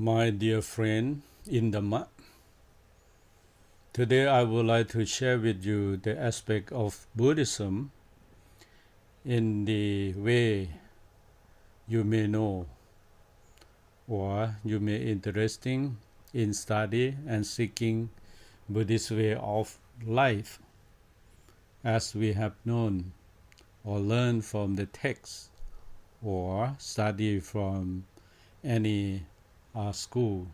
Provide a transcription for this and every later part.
My dear friend in Dhamma, today I would like to share with you the aspect of Buddhism in the way you may know or you may interesting in study and seeking Buddhist way of life as we have known or learned from the text or study from any school.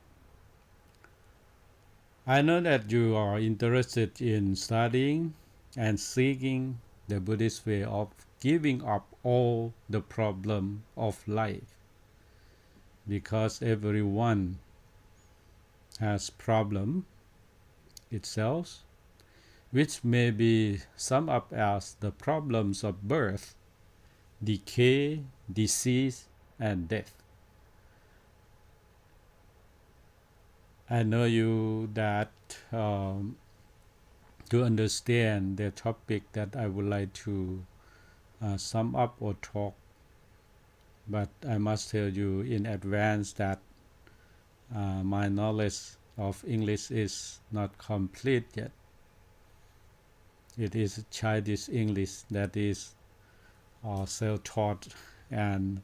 I know that you are interested in studying and seeking the Buddhist way of giving up all the problem of life because everyone has problem itself which may be summed up as the problems of birth, decay, disease, and death. I know you that to understand the topic that I would like to sum up or talk, but I must tell you in advance that my knowledge of English is not complete yet. It is childish English that is self-taught and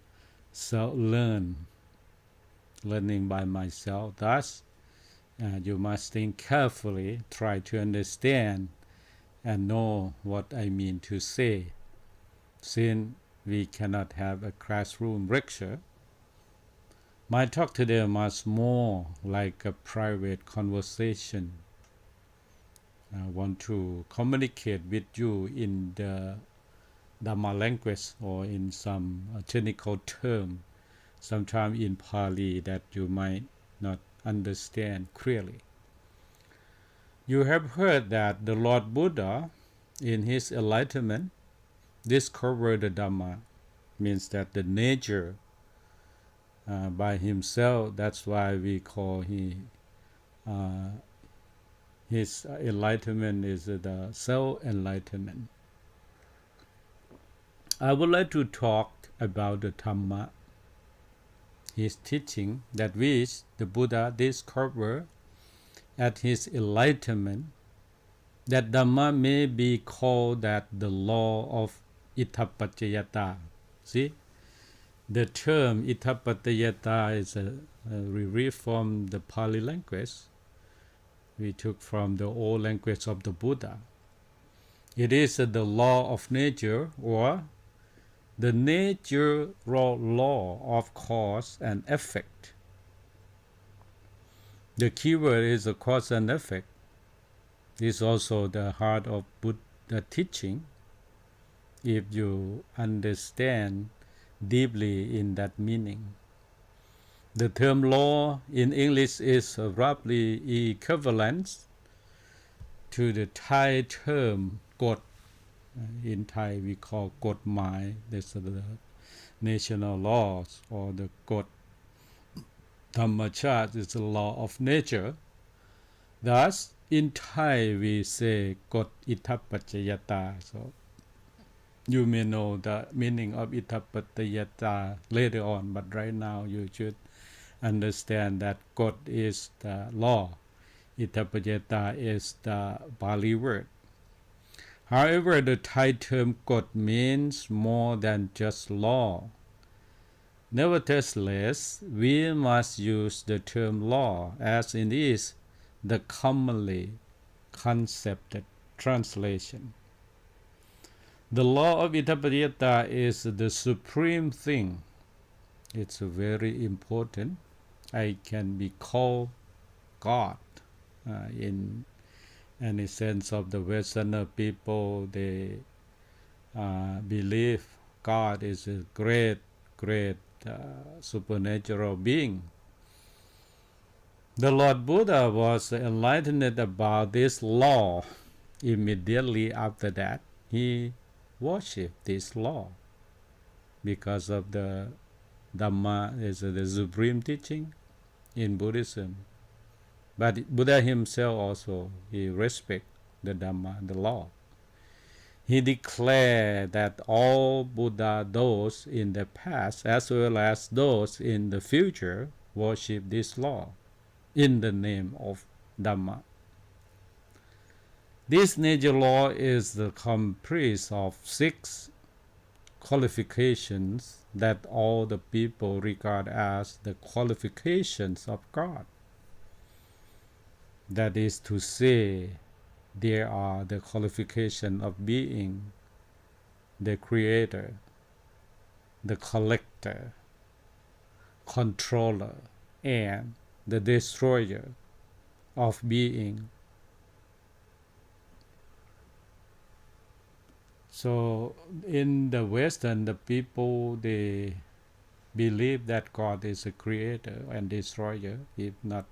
self-learning by myself. Thus, you must think carefully, try to understand and know what I mean to say. Since we cannot have a classroom lecture, my talk today must more like a private conversation. I want to communicate with you in the Dhamma language or in some technical term, sometimes in Pali that you might not understand clearly. You have heard that the Lord Buddha, in his enlightenment, discovered the Dhamma, means that the nature by himself. That's why we call his enlightenment is the self-enlightenment. I would like to talk about the Dhamma, his teaching that which the Buddha discovered at his enlightenment, that Dhamma may be called that the law of Itthapaccayata. See, the term Itthapaccayata is derived from the Pali language. We took from the old language of the Buddha. It is the law of nature or the natural law of cause and effect. The key word is the cause and effect. This is also the heart of Buddha teaching if you understand deeply in that meaning. The term law in English is roughly equivalent to the Thai term กฎ In Thai we call กฎหมาย That's the national laws or the กฎ ธรรมชาติ is the law of nature. Thus, in Thai we say กฎ Itthapaccayata. So you may know the meaning of Itthapaccayata later on, but right now you should understand that กฎ is the law. Itthapaccayata is the Pali word. However, the Thai term กฎ means more than just law. Nevertheless, we must use the term law as it is the commonly accepted translation. The law of Itthapaccayata is the supreme thing. It's very important. I can be called God in any sense of the Westerner people. They believe God is a great supernatural being. The Lord Buddha was enlightened about this law. Immediately after that, he worshipped this law because of the Dhamma is the supreme teaching in Buddhism. But Buddha himself also, he respect the Dhamma, the law. He declared that all Buddha those in the past as well as those in the future worship this law in the name of Dhamma. This nature law is the comprised of 6 qualifications that all the people regard as the qualifications of God. That is to say, there are the qualification of being, the creator, the collector, controller, and the destroyer of being. So in the Western, the people, they believe that God is a creator and destroyer. If not,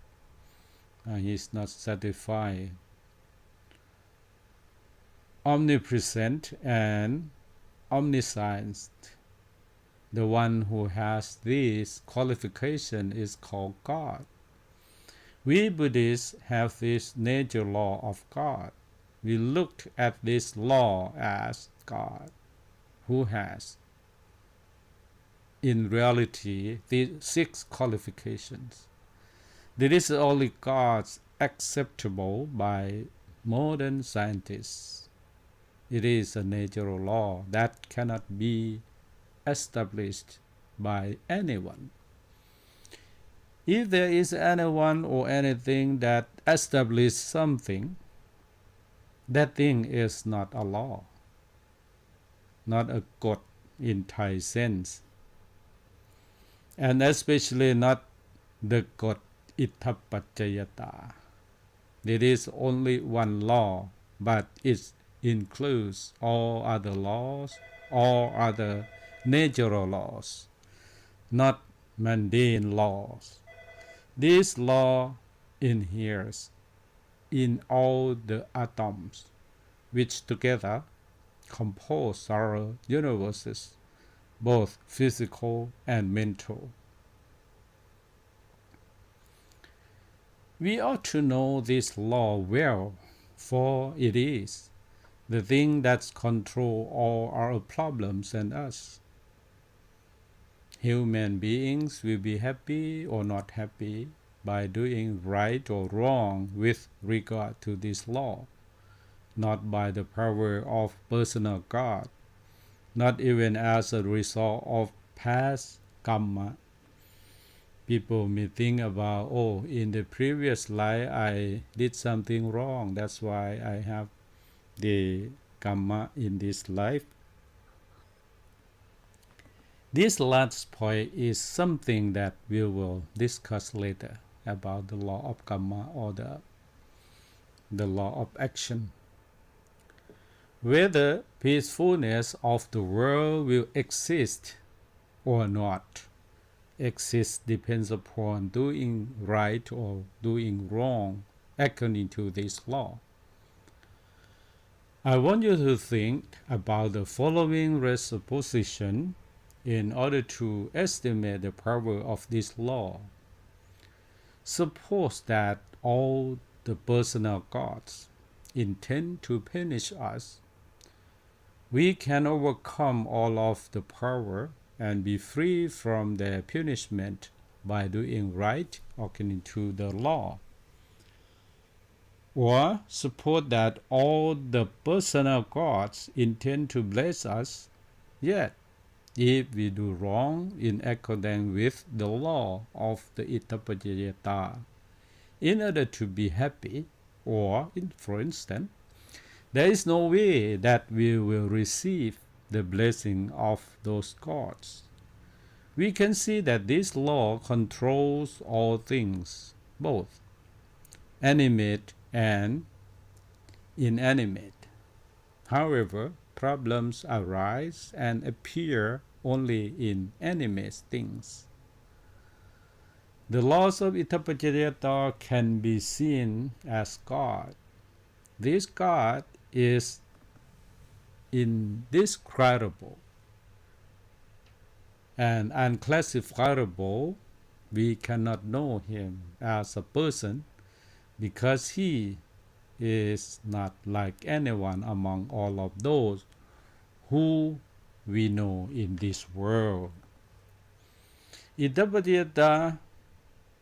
he's not satisfied. Omnipresent and omniscient. The one who has this qualification is called God. We Buddhists have this nature law of God. We look at this law as God, who has, in reality, these 6 qualifications. There is only God's acceptable by modern scientists. It is a natural law that cannot be established by anyone. If there is anyone or anything that establishes something, that thing is not a law, not a God in Thai sense, and especially not the God Itthapaccayata. There is only one law, but it includes all other laws, all other natural laws, not mundane laws. This law inheres in all the atoms, which together compose our universes, both physical and mental. We ought to know this law well, for it is the thing that controls all our problems and us. Human beings will be happy or not happy by doing right or wrong with regard to this law, not by the power of personal God, not even as a result of past karma. People may think about, in the previous life I did something wrong, that's why I have the karma in this life. This last point is something that we will discuss later about the law of karma or the law of action. Whether peacefulness of the world will exist or not exist depends upon doing right or doing wrong according to this law. I want you to think about the following supposition in order to estimate the power of this law. Suppose that all the personal gods intend to punish us. We can overcome all of the power and be free from their punishment by doing right according to the law. Or suppose that all the personal gods intend to bless us, yet if we do wrong in accordance with the law of the Itthapaccayata, in order to be happy, or, for instance, there is no way that we will receive the blessing of those gods. We can see that this law controls all things, both animate and inanimate. However, problems arise and appear only in animate things. The laws of Itthapaccayata can be seen as God. This God is indescribable and unclassifiable. We cannot know him as a person because he is not like anyone among all of those who we know in this world. Itthapaccayata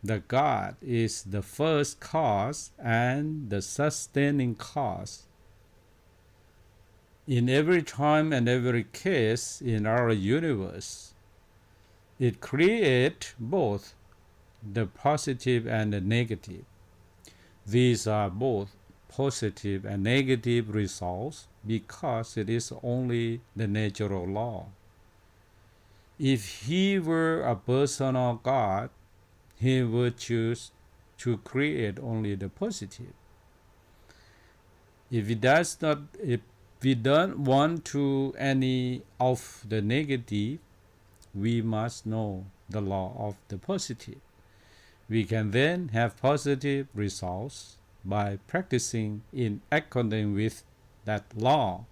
The God is the first cause and the sustaining cause. In every time and every case in our universe, it creates both the positive and the negative. These are both positive and negative results because it is only the natural law. If he were a personal God, he would choose to create only the positive. If we don't want to any of the negative, we must know the law of the positive. We can then have positive results by practicing in accordance with that law.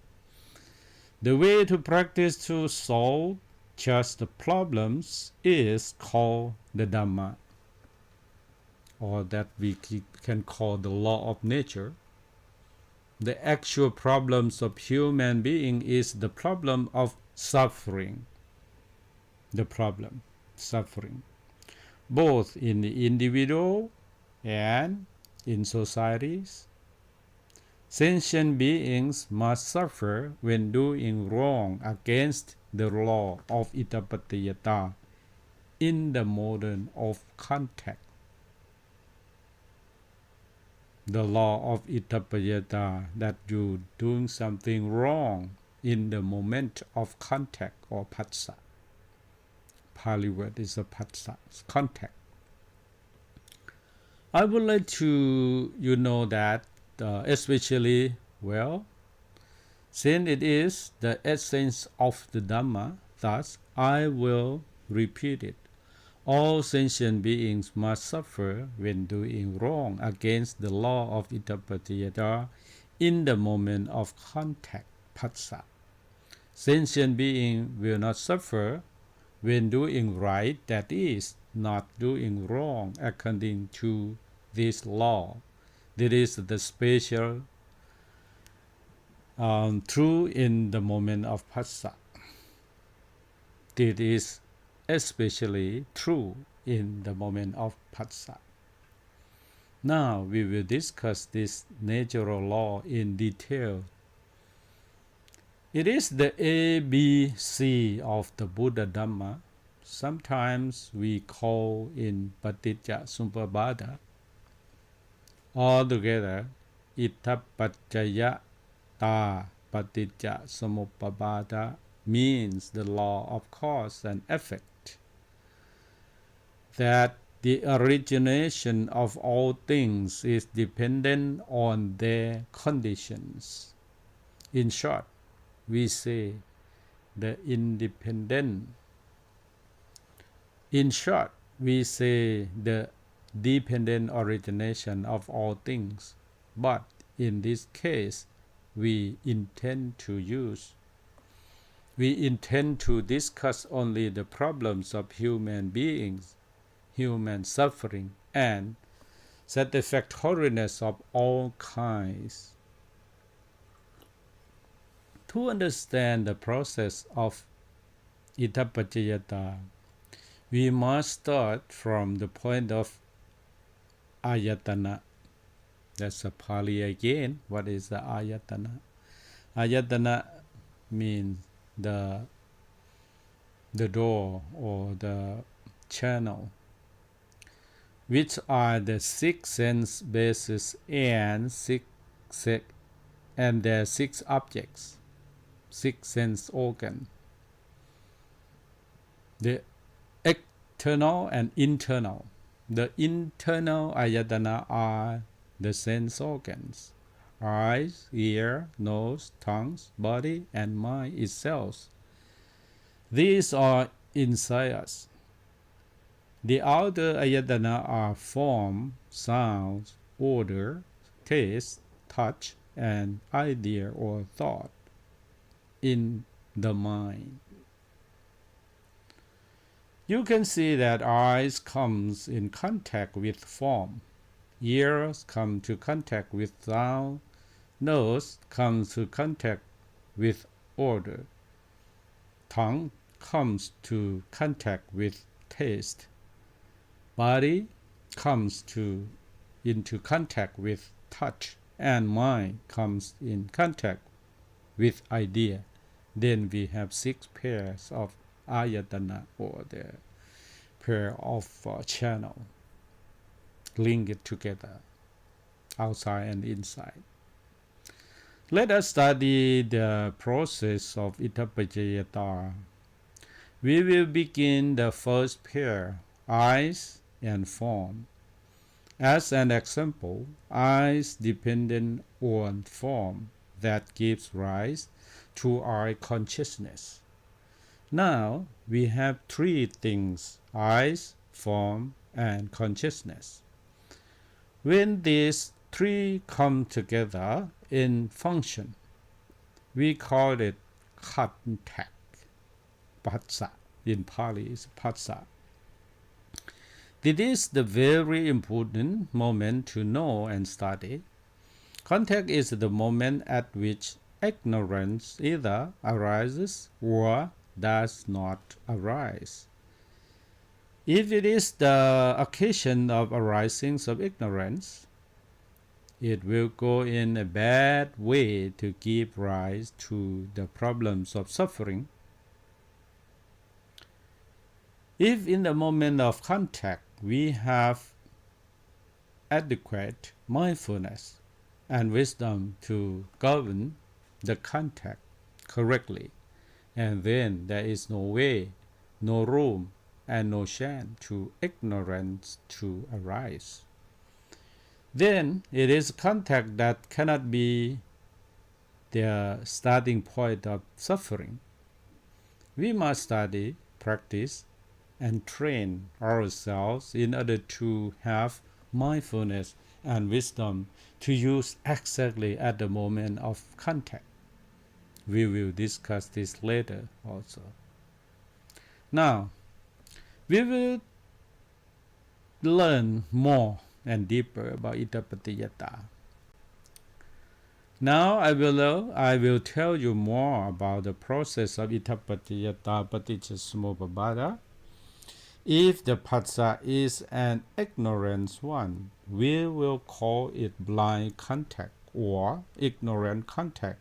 The way to practice to solve just the problems is called the Dhamma, or that we can call the law of nature. The actual problems of human being is the problem of suffering. The problem, suffering, both in the individual and in societies. Sentient beings must suffer when doing wrong against the law of Itappatiyata in the mode of contact. The law of Itappatiyata that you doing something wrong in the moment of contact or phassa. Pali word is a phassa, contact. I would like to know that especially since it is the essence of the Dhamma, thus I will repeat it. All sentient beings must suffer when doing wrong against the law of Itappatiyata in the moment of contact, phassa. Sentient beings will not suffer when doing right, that is, not doing wrong according to this law. This is the special true in the moment of phassa. This is especially true in the moment of phassa. Now we will discuss this natural law in detail. It is the ABC of the Buddha Dhamma. Sometimes we call in Paticca Samuppada. Altogether, Ittapaccaya ta Paticca Samuppada means the law of cause and effect. That the origination of all things is dependent on their conditions. In short, we say the dependent origination of all things, but in this case we intend to discuss only the problems of human beings, human suffering, and satisfactoriness of all kinds. To understand the process of Itappacayata, we must start from the point of ayatana. That's a Pali again. What is the ayatana? Ayatana means the door or the channel, which are the six sense bases and their six objects, six sense organs. The external and internal. The internal ayatana are the sense organs: eyes, ear, nose, tongues, body, and mind itself. These are inside us. The outer ayatana are form, sound, odor, taste, touch, and idea or thought in the mind. You can see that eyes comes in contact with form, ears come to contact with sound, nose comes to contact with odor, tongue comes to contact with taste, body comes into contact with touch and mind comes in contact with idea, then we have 6 pairs of ayatana or the pair of channel link it together outside and inside. Let us study the process of Itapajayata. We will begin the first pair, eyes and form. As an example, eyes dependent on form that gives rise to our consciousness. Now we have 3 things, eyes, form, and consciousness. When these 3 come together in function, we call it contact. Phassa in Pali is phassa. This is the very important moment to know and study. Contact is the moment at which ignorance either arises or does not arise. If it is the occasion of arising of ignorance, it will go in a bad way to give rise to the problems of suffering. If in the moment of contact we have adequate mindfulness and wisdom to govern the contact correctly, and then there is no way, no room, and no chance to ignorance to arise. Then it is contact that cannot be the starting point of suffering. We must study, practice, and train ourselves in order to have mindfulness and wisdom to use exactly at the moment of contact. We will discuss this later also. Now, we will learn more and deeper about Itapatiyata. Now I will tell you more about the process of Itapatiyata Paticcasamuppada. If the phassa is an ignorant one, we will call it blind contact or ignorant contact.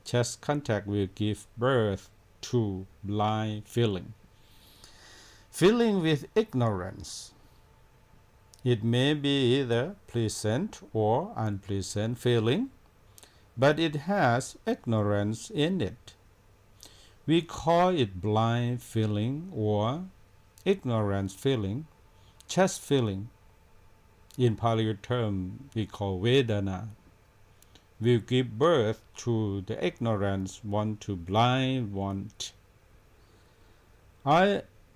Just contact will give birth to blind feeling. Feeling with ignorance. It may be either pleasant or unpleasant feeling, but it has ignorance in it. We call it blind feeling or ignorance feeling, chest feeling. In Pali term, we call Vedana. Will give birth to the ignorance want to blind want.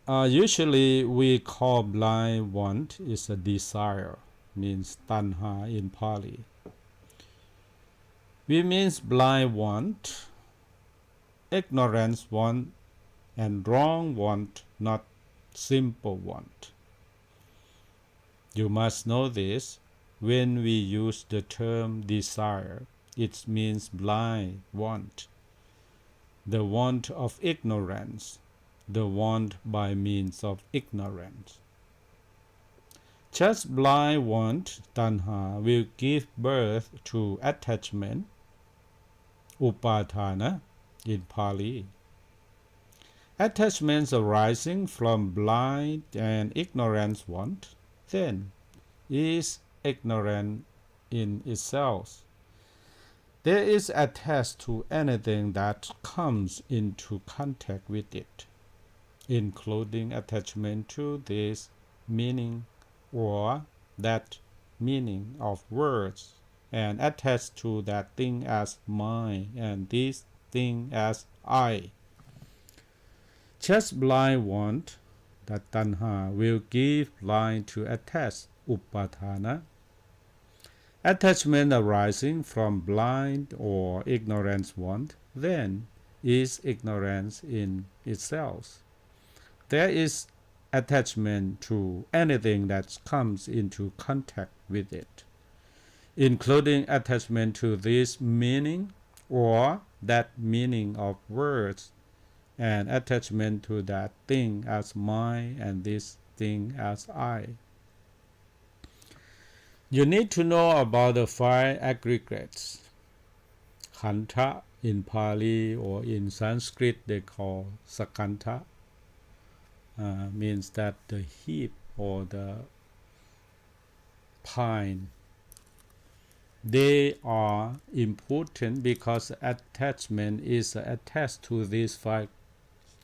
Usually we call blind want is a desire, means tanha in Pali. We means blind want, ignorance want, and wrong want, not simple want. You must know this. When we use the term desire, it means blind want, the want of ignorance, the want by means of ignorance. Just blind want, tanha, will give birth to attachment, upadana in Pali. Attachments arising from blind and ignorance want, then, is ignorant in itself. There is attached to anything that comes into contact with it, including attachment to this meaning or that meaning of words, and attached to that thing as mine and this thing as I. Just blind want, that tanha, will give line to attach, upadana. Attachment arising from blind or ignorance want, then, is ignorance in itself. There is attachment to anything that comes into contact with it, including attachment to this meaning or that meaning of words, and attachment to that thing as mine and this thing as I. You need to know about the five aggregates. Khanta in Pali or in Sanskrit they call sakanta. Means that the heap or the pine. They are important because attachment is attached to these five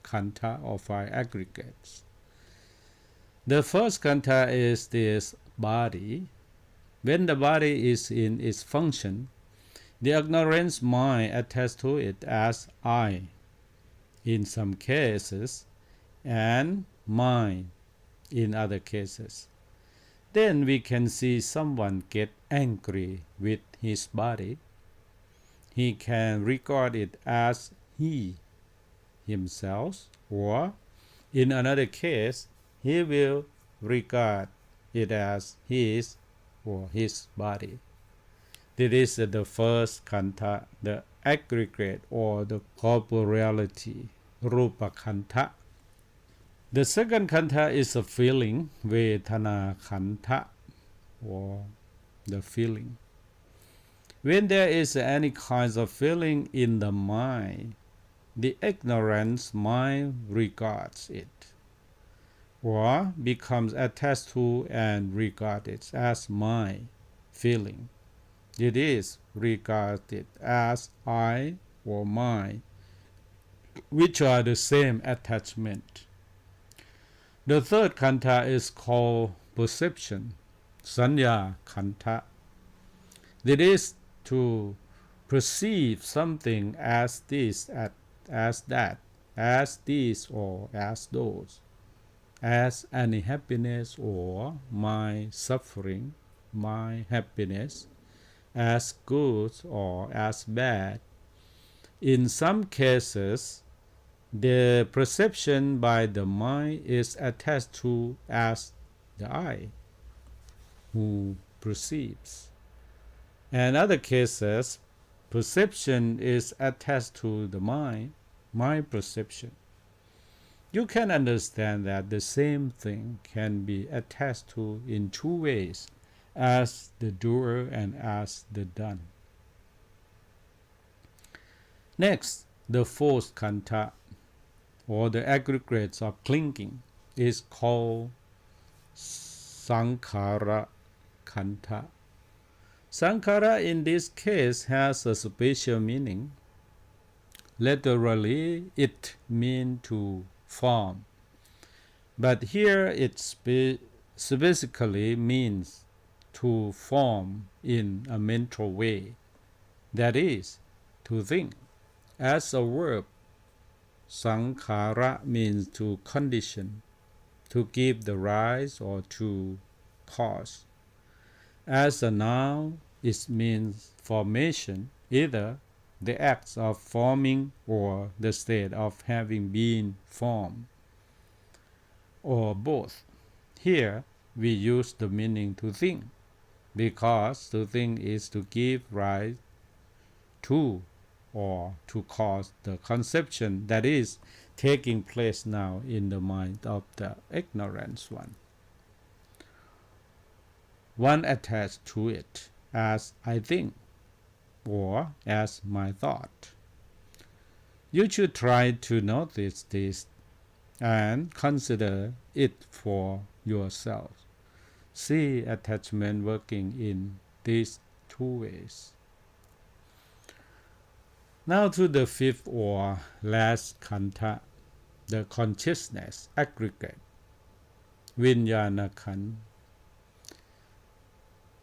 khanta or five aggregates. The first khanta is this body. When the body is in its function, the ignorant mind attaches to it as I in some cases and mine in other cases. Then we can see someone get angry with his body. He can regard it as he, himself, or in another case, he will regard it as his or his body. This is the first khanta, the aggregate or the corporeality, rupa khanta. The second khanta is a feeling, vedana khanta, or the feeling. When there is any kind of feeling in the mind, the ignorant mind regards it, or becomes attached to and regarded as my feeling. It is regarded as I or mine, which are the same attachment. The third khanta is called perception, sanya khanta. It is to perceive something as this, as that, as this or as those, as any happiness or my suffering, my happiness, as good or as bad. In some cases, the perception by the mind is attached to as the I who perceives. In other cases, perception is attached to the mind, my perception. You can understand that the same thing can be attached to in two ways, as the doer and as the done. Next, the fourth khanta, or the aggregates of clinging, is called sankhara khanta. Sankhara in this case has a special meaning. Literally, it means to form. But here it specifically means to form in a mental way, that is, to think. As a verb, sankhara means to condition, to give the rise or to cause. As a noun, it means formation, either the acts of forming or the state of having been formed, or both. Here we use the meaning to think, because to think is to give rise to or to cause the conception that is taking place now in the mind of the ignorant one. One attached to it as I think or as my thought. You should try to notice this and consider it for yourself. See attachment working in these two ways. Now to the fifth or last khanta, the consciousness aggregate, vijnana khanta,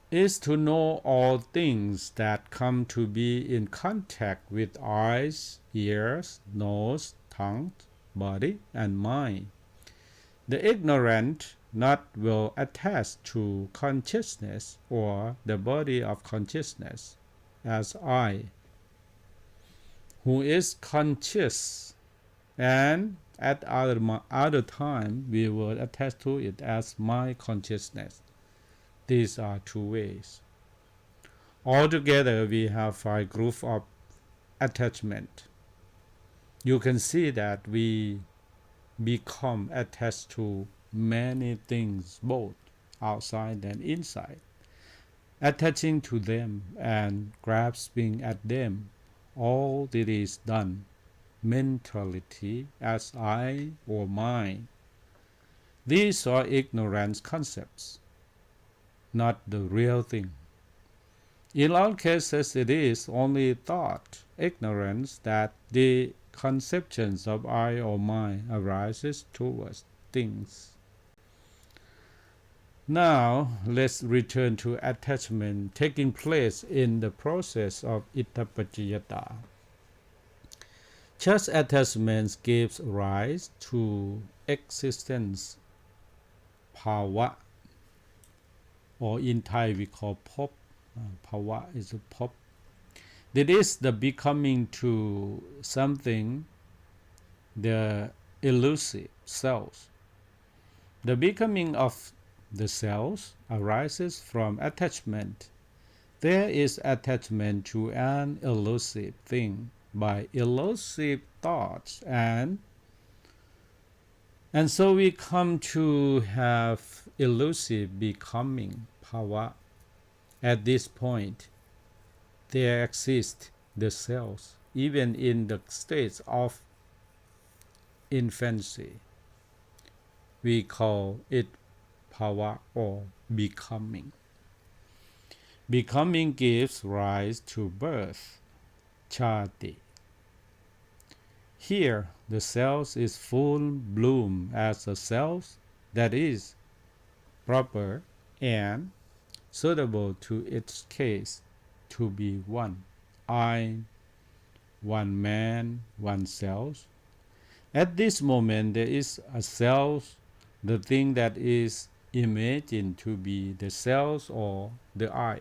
is to know all things that come to be in contact with eyes, ears, nose, tongue, body, and mind. The ignorant not will attach to consciousness or the body of consciousness as I, who is conscious, and at other time we will attach to it as my consciousness. These are two ways. Altogether, we have 5 groups of attachment. You can see that we become attached to many things, both outside and inside. attaching to them and grasping at them. All that is done, mentality as I or mine. These are ignorant concepts, not the real thing. In all cases, it is only thought, ignorance, that the conceptions of I or mine arises towards things. Now, let's return to attachment taking place in the process of ittappaccayata. Such attachments gives rise to existence, bhava, or in Thai we call pop. Bhava is a pop. That is the becoming to something, the elusive self. The becoming of the self arises from attachment. There is attachment to an elusive thing by elusive thoughts, and so we come to have elusive becoming, bhava. At this point, there exists the self, even in the states of infancy. We call it bhava or becoming. Becoming gives rise to birth, chati. Here, the self is full bloom as a self that is proper and suitable to its case to be one. I, one man, one self. At this moment, there is a self, the thing that is imagined to be the self or the I.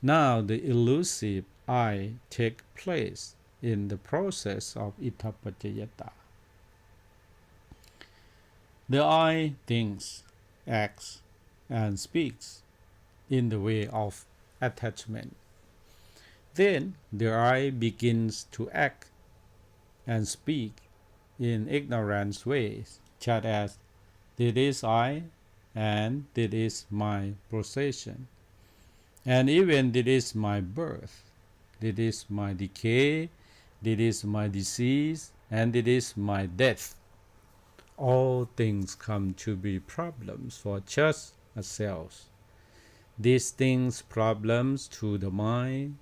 Now the elusive I takes place in the process of ittappaccayata. The I thinks, acts, and speaks in the way of attachment. Then the I begins to act and speak in ignorant ways, such as, this is I, and this is my possession, and even this is my birth, this is my decay, this is my disease, and this is my death. All things come to be problems for just a self. These things problems to the mind,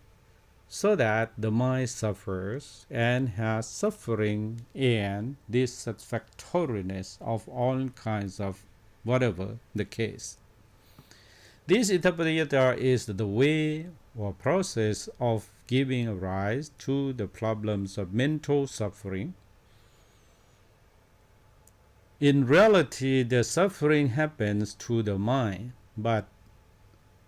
so that the mind suffers and has suffering and dissatisfactoriness of all kinds of whatever the case. This ittappaccayata is the way or process of giving rise to the problems of mental suffering. In reality, the suffering happens to the mind, but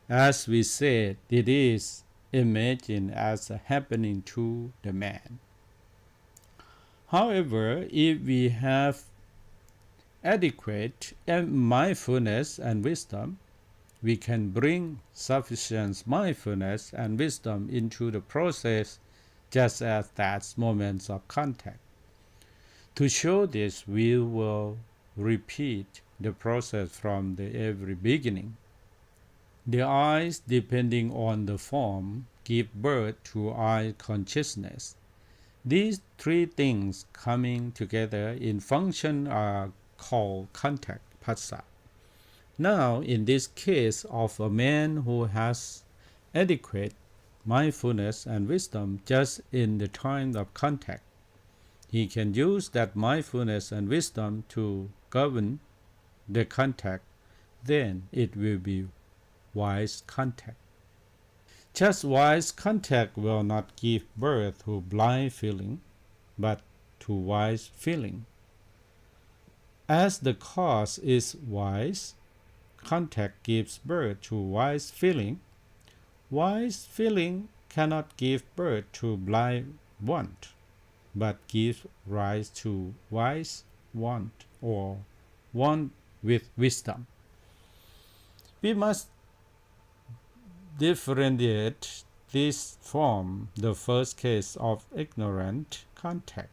as we said, it is imagined as happening to the man. However, if we have adequate mindfulness and wisdom, we can bring sufficient mindfulness and wisdom into the process just as that moments of contact. To show this, we will repeat the process from the every beginning. The eyes, depending on the form, give birth to eye consciousness. These three things coming together in function are called contact, phassa. Now, in this case of a man who has adequate mindfulness and wisdom just in the time of contact, he can use that mindfulness and wisdom to govern the contact. Then it will be wise contact. Just wise contact will not give birth to blind feeling, but to wise feeling. As the cause is wise, contact gives birth to wise feeling. Wise feeling cannot give birth to blind want, but gives rise to wise want or want with wisdom. We must differentiate this from the first case of ignorant contact.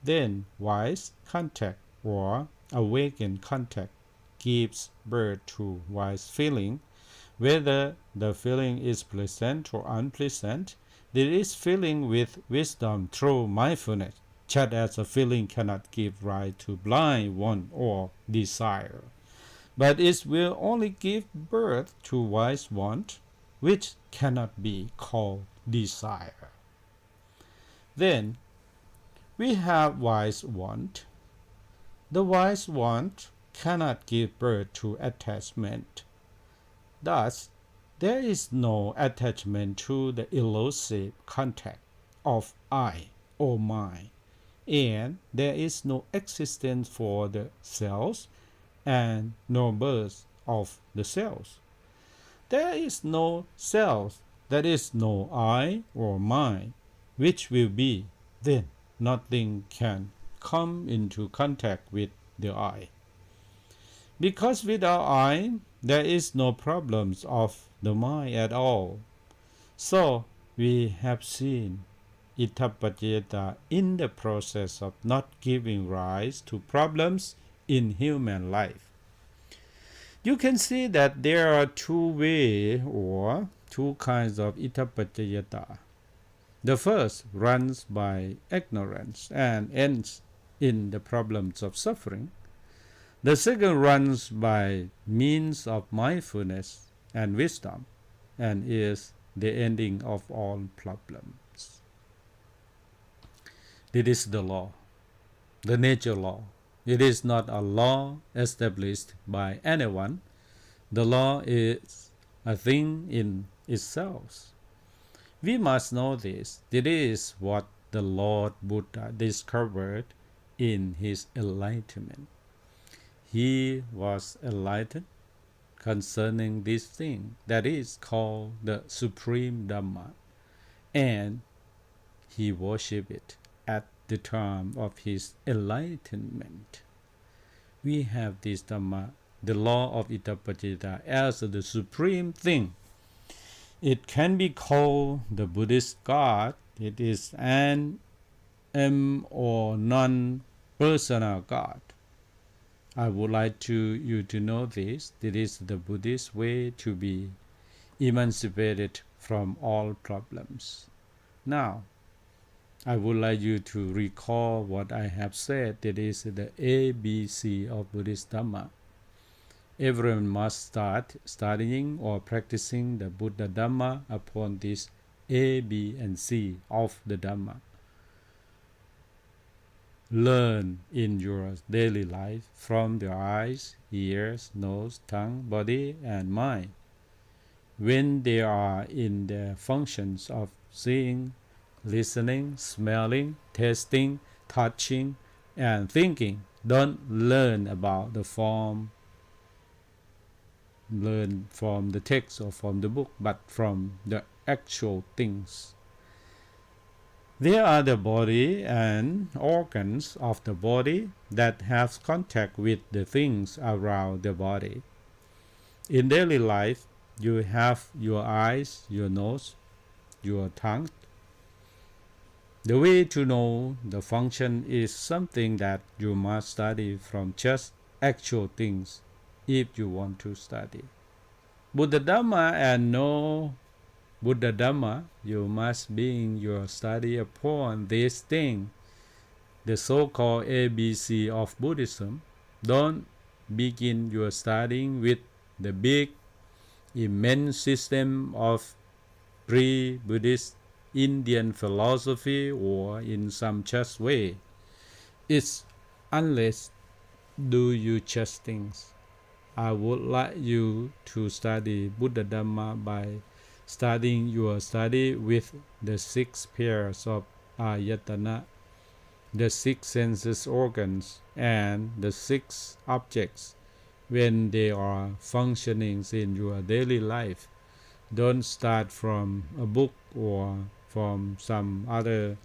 Then wise contact or awakened contact gives birth to wise feeling, whether the feeling is pleasant or unpleasant, there is feeling with wisdom through mindfulness, just as a feeling cannot give rise to blind want or desire, but it will only give birth to wise want, which cannot be called desire. Then we have wise want. The wise want cannot give birth to attachment. Thus, there is no attachment to the elusive contact of I or mine, and there is no existence for the cells and no birth of the cells. There is no self, that is no I or mine, which will be, then nothing can come into contact with the I. Because without I, there is no problems of the mind at all. So we have seen Ittappaccayata in the process of not giving rise to problems in human life. You can see that there are two ways or two kinds of Ittappaccayata. The first runs by ignorance and ends in the problems of suffering. The second runs by means of mindfulness and wisdom and is the ending of all problems. This is the law, the nature law. It is not a law established by anyone. The law is a thing in itself. We must know this. This is what the Lord Buddha discovered in his enlightenment. He was enlightened concerning this thing that is called the Supreme Dhamma, and he worshipped it at the time of his enlightenment. We have this Dhamma, the law of Ittappaccayata, as the supreme thing. It can be called the Buddhist God. It is an or non-personal God. I would like you to know this. This is the Buddhist way to be emancipated from all problems. Now, I would like you to recall what I have said. That is the ABC of Buddhist Dhamma. Everyone must start studying or practicing the Buddha Dhamma upon this A, B, and C of the Dhamma. Learn in your daily life from the eyes, ears, nose, tongue, body, and mind. When they are in the functions of seeing, listening, smelling, tasting, touching, and thinking, don't learn about the form, learn from the text or from the book, but from the actual things. They are the body and organs of the body that have contact with the things around the body. In daily life, you have your eyes, your nose, your tongue. The way to know the function is something that you must study from just actual things if you want to study Buddha Dhamma and know Buddha Dhamma. You must begin your study upon this thing, the so-called ABC of Buddhism. Don't begin your studying with the big, immense system of pre-Buddhist Indian philosophy or in some just way. It's unless do you just things. I would like you to study Buddha Dhamma by studying your study with the 6 pairs of ayatana, the 6 senses organs, and the 6 objects when they are functioning in your daily life. Don't start from a book or from some other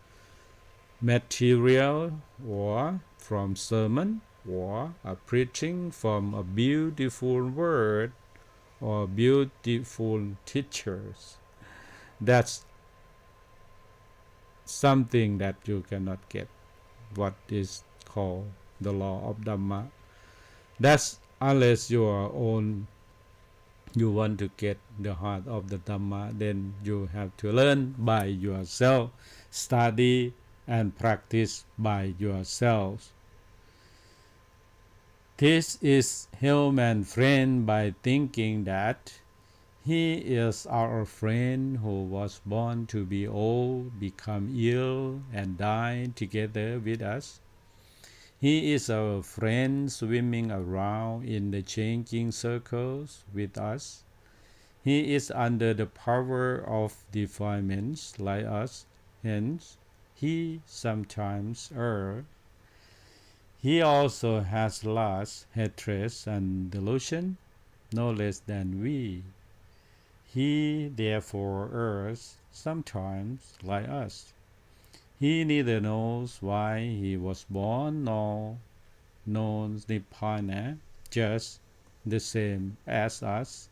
material or from sermon or a preaching from a beautiful word or beautiful teachers. That's something that you cannot get, what is called the law of Dhamma. That's unless your own you want to get the heart of the Dhamma, then you have to learn by yourself, study and practice by yourself. This is human friend by thinking that he is our friend who was born to be old, become ill, and die together with us. He is our friend swimming around in the changing circles with us. He is under the power of defilements like us, hence he sometimes errs. He also has lust, hatred, and delusion, no less than we. He therefore errs sometimes like us. He neither knows why he was born nor knows Nibbana, just the same as us.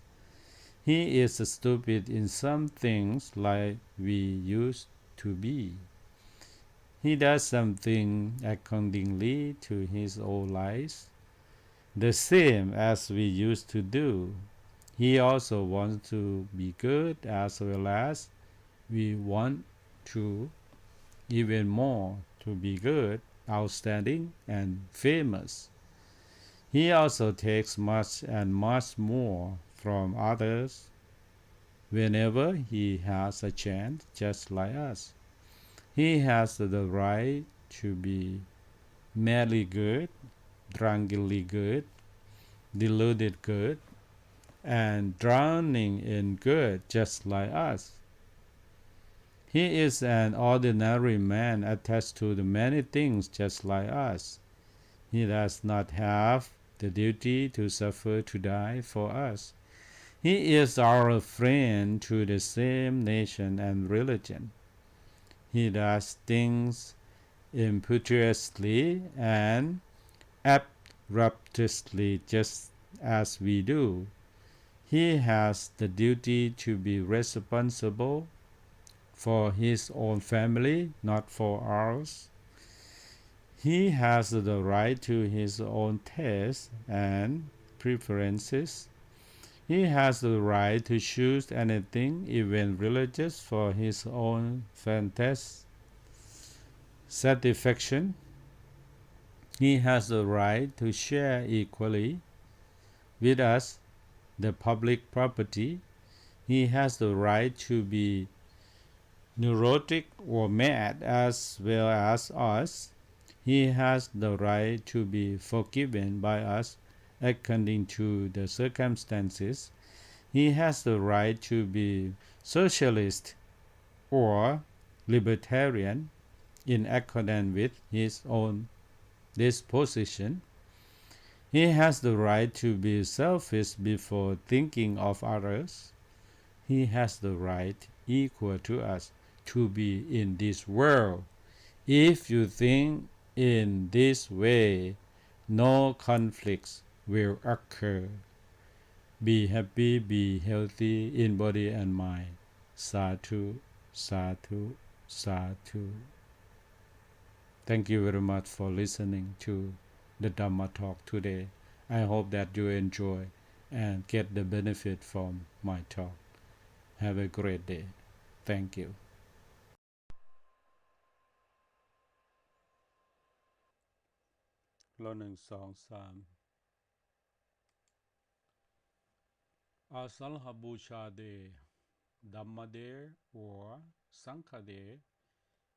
He is stupid in some things like we used to be. He does something accordingly to his own lies, the same as we used to do. He also wants to be good as well as we want to, even more, to be good, outstanding, and famous. He also takes much and much more from others whenever he has a chance, just like us. He has the right to be merely good, drunkenly good, deluded good, and drowning in good, just like us. He is an ordinary man attached to the many things just like us. He does not have the duty to suffer to die for us. He is our friend to the same nation and religion. He does things impetuously and abruptly just as we do. He has the duty to be responsible for his own family, not for ours. He has the right to his own tastes and preferences. He has the right to choose anything, even religious, for his own fantasy satisfaction. He has the right to share equally with us the public property. He has the right to be neurotic or mad as well as us. He has the right to be forgiven by us according to the circumstances. He has the right to be socialist or libertarian in accordance with his own disposition. He has the right to be selfish before thinking of others. He has the right equal to us to be in this world. If you think in this way, no conflicts will occur. Be happy, be healthy in body and mind. Sadhu, sadhu, sadhu. Thank you very much for listening to the Dhamma talk today. I hope that you enjoy and get the benefit from my talk. Have a great day. Thank you. 1 2 3 Asalha Busha Day, Dhamma Day or Sankha Day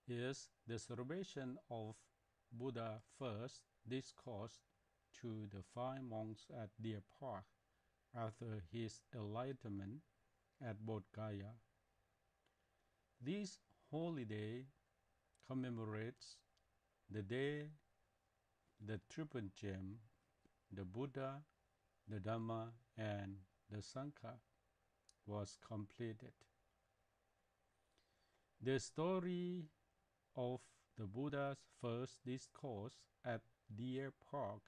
is the celebration of Buddha's first discourse to the 5 monks at Deer Park after his enlightenment at Bodh Gaya. This holiday commemorates the day the triple gem, the Buddha, the Dhamma, and the Sangha was completed. The story of the Buddha's first discourse at Deer Park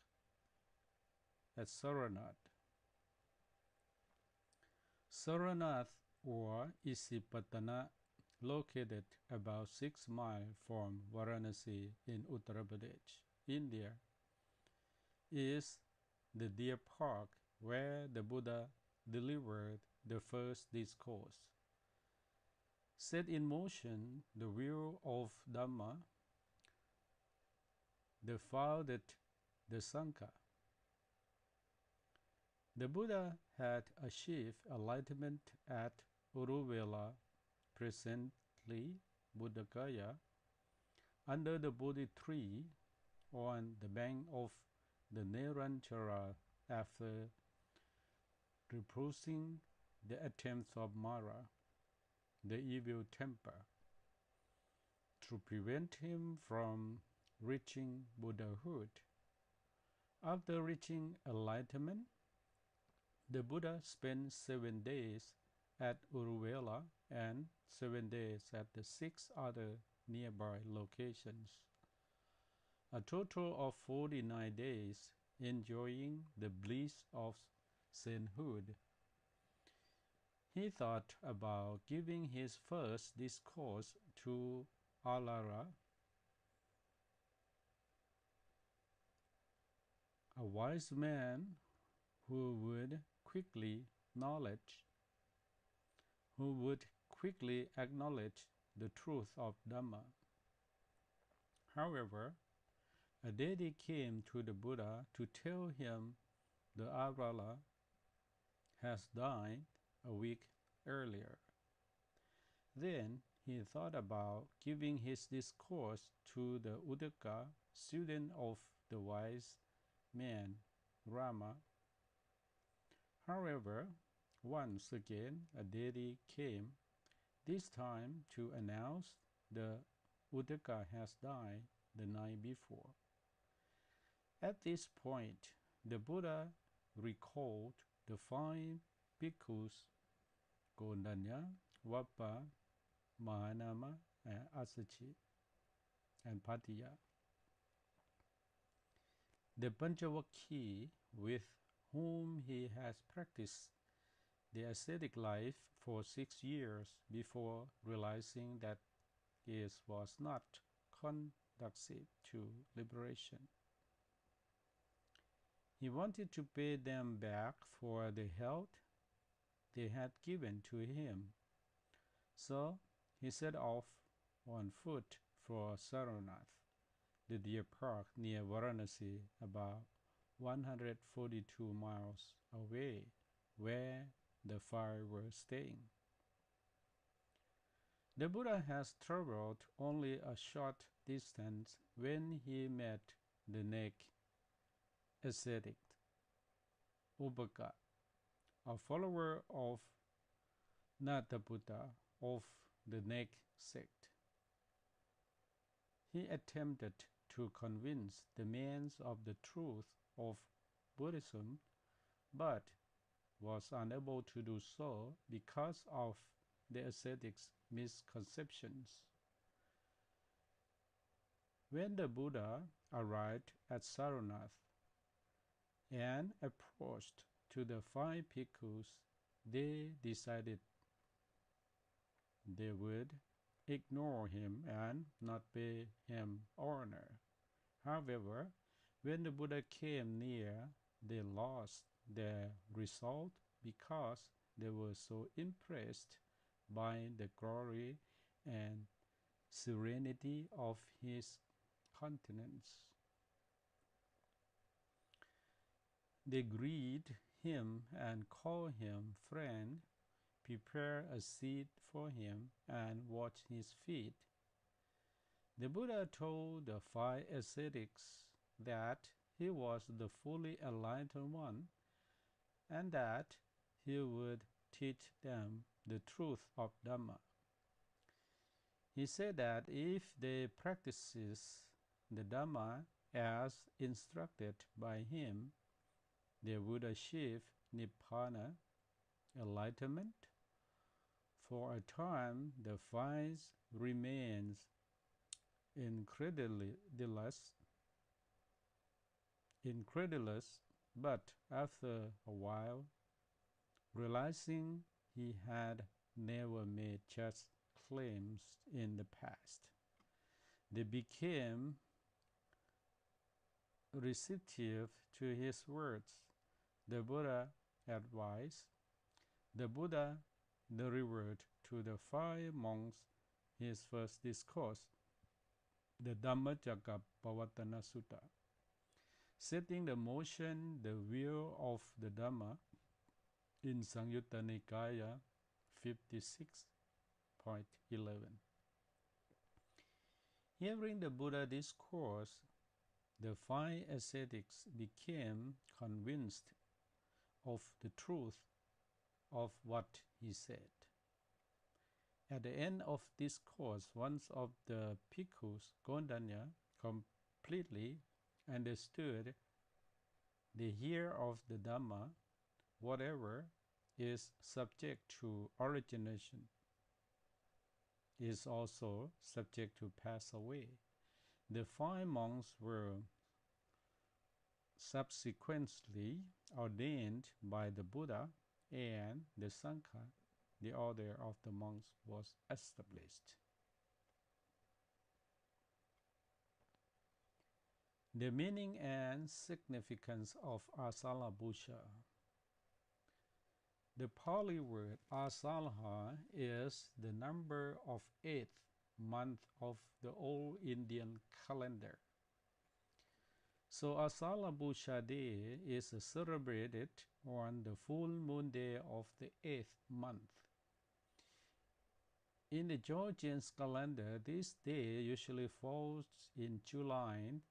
at Saranath. Saranath or Isipatana, located about 6 miles from Varanasi in Uttar Pradesh, India, is the Deer Park where the Buddha delivered the first discourse, set in motion the wheel of Dhamma, founded the Sangha. The Buddha had achieved enlightenment at Uruvela, presently Buddhagaya, under the Bodhi tree on the bank of the Neranjara after repulsing the attempts of Mara, the evil temper, to prevent him from reaching Buddhahood. After reaching enlightenment, the Buddha spent 7 days at Uruvela and 7 days at the 6 other nearby locations, a total of 49 days enjoying the bliss of sainthood. He thought about giving his first discourse to Alara, a wise man who would quickly acknowledge the truth of Dhamma. However, a deity came to the Buddha to tell him the Alara has died a week earlier. Then he thought about giving his discourse to the Uddaka, student of the wise man Rama. However, once again a deity came, this time to announce the Uddaka has died the night before. At this point, the Buddha recalled the 5 bhikkhus, Gondanya, Vappa, Mahanama, and Asachi, and Patiya. The Panchavakhi with whom he has practiced the ascetic life for 6 years before realizing that it was not conducive to liberation. He wanted to pay them back for the help they had given to him. So he set off on foot for Sarnath, the deer park near Varanasi, about 142 miles away, where the 5 were staying. The Buddha has traveled only a short distance when he met the next ascetic, Ubaka, a follower of Nataputta of the next sect. He attempted to convince the man of the truth of Buddhism, but was unable to do so because of the ascetic's misconceptions. When the Buddha arrived at Sarnath and approached to the 5 bhikkhus, they decided they would ignore him and not pay him honor. However, when the Buddha came near, they lost their resolve because they were so impressed by the glory and serenity of his countenance. They greet him and call him friend, prepare a seat for him, and wash his feet. The Buddha told the 5 ascetics that he was the fully enlightened one and that he would teach them the truth of Dhamma. He said that if they practices the Dhamma as instructed by him, they would achieve Nibbana, enlightenment. For a time, the 5 remains incredulous, but after a while, realizing he had never made such claims in the past, they became receptive to his words. The Buddha advised the Buddha delivered to the 5 monks his first discourse, the Dhammacakkappavattana Sutta, setting the motion the wheel of the Dhamma in Samyutta Nikaya 56.11. Hearing the Buddha discourse, the 5 ascetics became convinced of the truth of what he said. At the end of discourse, one of the bhikkhus, Gondanya, completely understood the here of the Dhamma. Whatever is subject to origination is also subject to pass away. The 5 monks were subsequently ordained by the Buddha, and the Sangha, the order of the monks, was established. The meaning and significance of Asalabhusha. The Pali word Asalaha is the number of 8th month of the old Indian calendar. So Asalabhusha Day is celebrated on the full moon day of the 8th month. In the Georgian calendar, this day usually falls in July.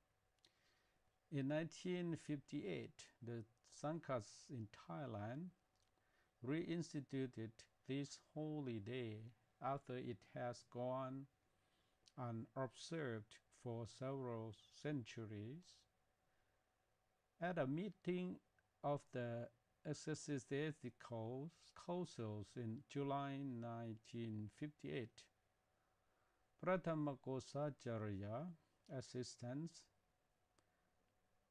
In 1958, the Sanghas in Thailand reinstituted this holy day after it has gone unobserved for several centuries. At a meeting of the Ecclesiastical Councils in July 1958, Prathamakosacharya, assistant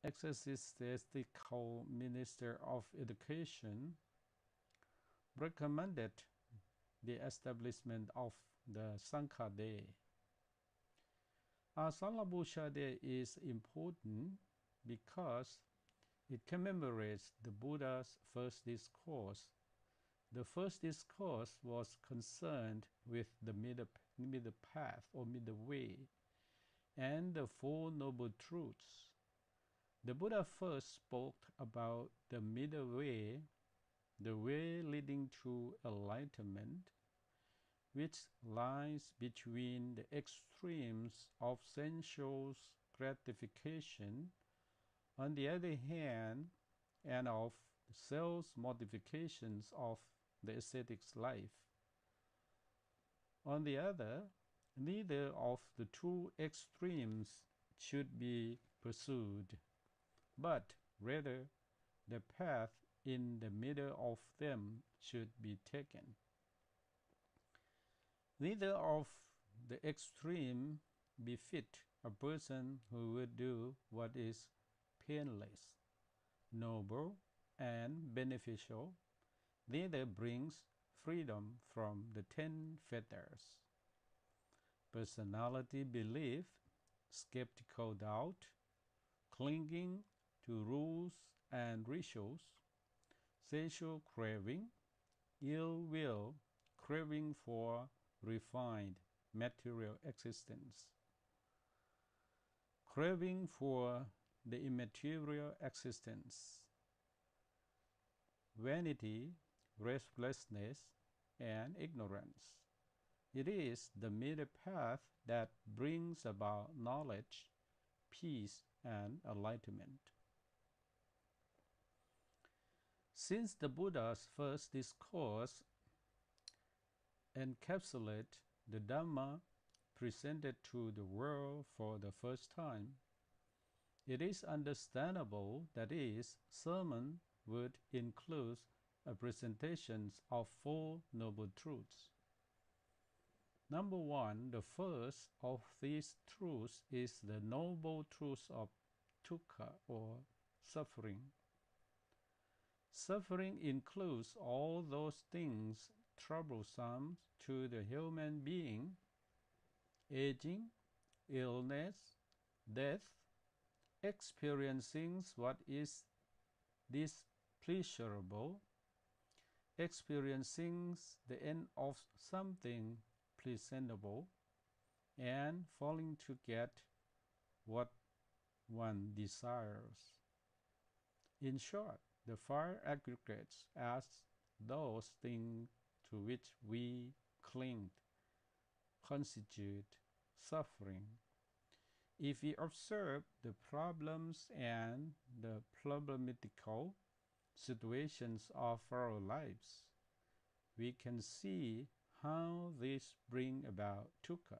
Ecclesiastical Minister of Education, recommended the establishment of the Sangha Day. Asalabhusha Day is important because it commemorates the Buddha's first discourse. The first discourse was concerned with the middle path or middle way and the 4 noble truths. The Buddha first spoke about the middle way, the way leading to enlightenment, which lies between the extremes of sensual gratification on the other hand, and of the self-modifications of the ascetic's life. On the other, neither of the 2 extremes should be pursued, but rather the path in the middle of them should be taken. Neither of the extreme befit a person who would do what is painless, noble, and beneficial. Neither brings freedom from the 10 fetters: personality belief, skeptical doubt, clinging to rules and rituals, sensual craving, ill will, craving for refined material existence, craving for the immaterial existence, vanity, restlessness, and ignorance. It is the middle path that brings about knowledge, peace, and enlightenment. Since the Buddha's first discourse encapsulates the Dhamma presented to the world for the first time, it is understandable that his sermon would include a presentation of 4 noble truths. Number 1, the first of these truths is the noble truth of dukkha, or suffering. Suffering includes all those things troublesome to the human being: aging, illness, death, experiencing what is displeasurable, experiencing the end of something presentable and failing to get what one desires. In short, the fire aggregates as those things to which we cling constitute suffering. If we observe the problems and the problematical situations of our lives, we can see how these bring about dukkha.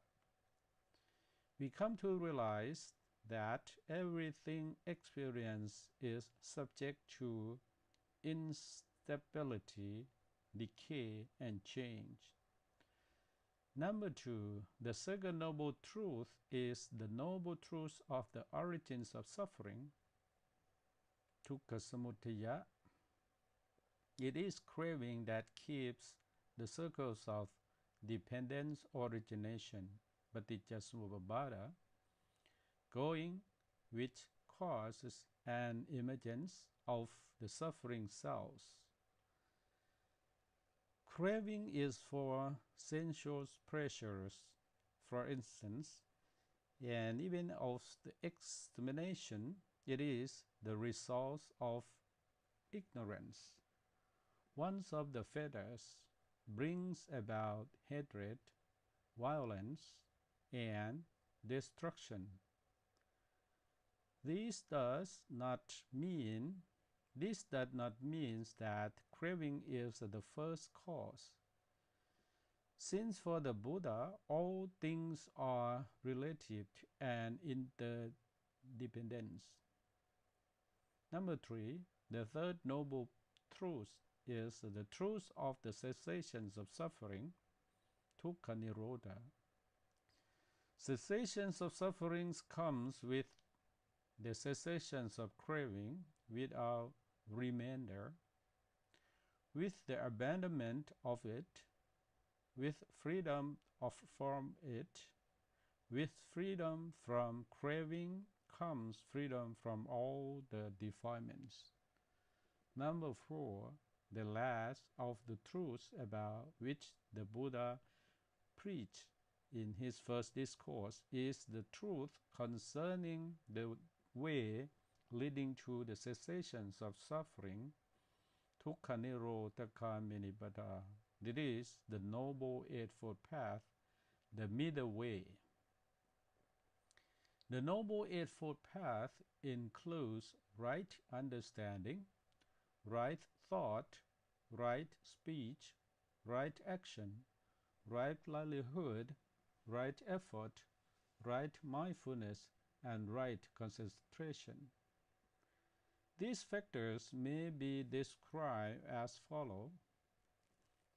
We come to realize that everything experienced is subject to instability, decay, and change. Number 2, the second noble truth is the noble truth of the origins of suffering, dukkha samudaya. It is craving that keeps the circles of dependence origination, paticca going, which causes an emergence of the suffering selves. Craving is for sensual pleasures, for instance, and even of the extermination, it is the result of ignorance. One of the fetters brings about hatred, violence, and destruction. This does not mean that craving is the first cause. Since for the Buddha, all things are relative and interdependent. Number 3, the third noble truth is the truth of the cessations of suffering, dukkha nirodha. Cessations of sufferings comes with the cessations of craving without remainder, with the abandonment of it, with freedom from it. With freedom from craving comes freedom from all the defilements. Number 4, the last of the truths about which the Buddha preached in his first discourse is the truth concerning the way leading to the cessations of suffering, dukkha nirodha. It is the Noble Eightfold Path, the middle way. The Noble Eightfold Path includes right understanding, right thought, right speech, right action, right livelihood, right effort, right mindfulness, and right concentration. These factors may be described as follows.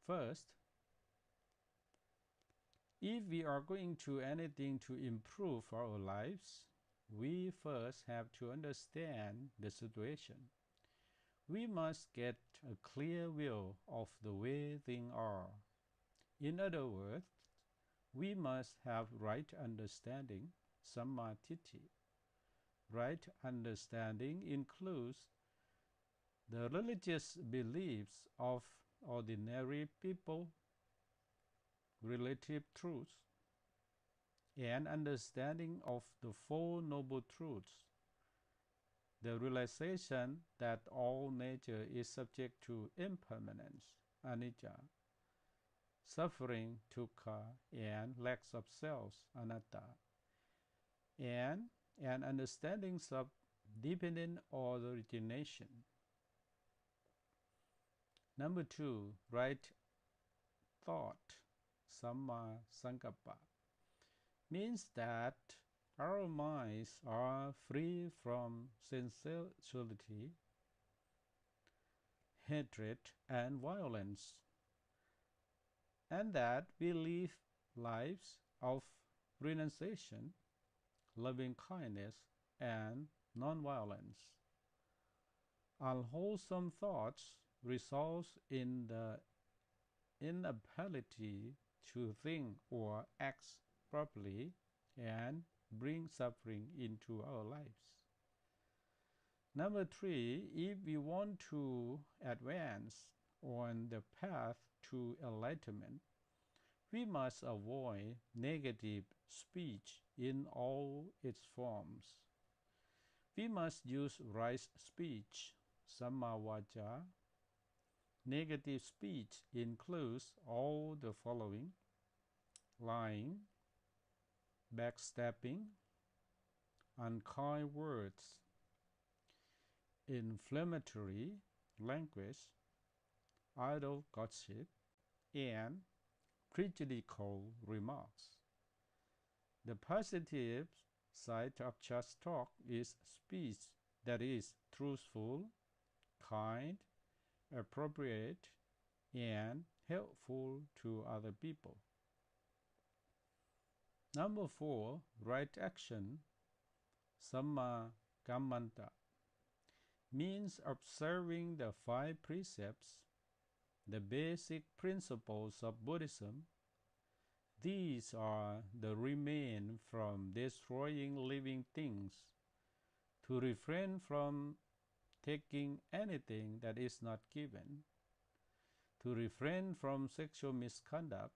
First, if we are going to do anything to improve our lives, we first have to understand the situation. We must get a clear view of the way things are. In other words, we must have right understanding, samma ditthi. Right understanding includes the religious beliefs of ordinary people, relative truths, and understanding of the Four Noble Truths, the realization that all nature is subject to impermanence, anicca, suffering, dukkha, and lack of self, anatta, and an understanding of dependent origination. Number 2, right thought, samma sankappa, means that our minds are free from sensuality, hatred, and violence, and that we live lives of renunciation, loving kindness, and non-violence. Unwholesome thoughts result in the inability to think or act properly and bring suffering into our lives. Number 3, if we want to advance on the path to enlightenment, we must avoid negative speech in all its forms. We must use right speech, samma vaca. Negative speech includes all the following: lying, backstabbing, unkind words, inflammatory language, idle gossip, and prejudicial remarks. The positive side of just talk is speech that is truthful, kind, appropriate, and helpful to other people. Number 4, right action, samma kammanta, means observing the 5 precepts, the basic principles of Buddhism. These are the remain from destroying living things, to refrain from taking anything that is not given, to refrain from sexual misconduct,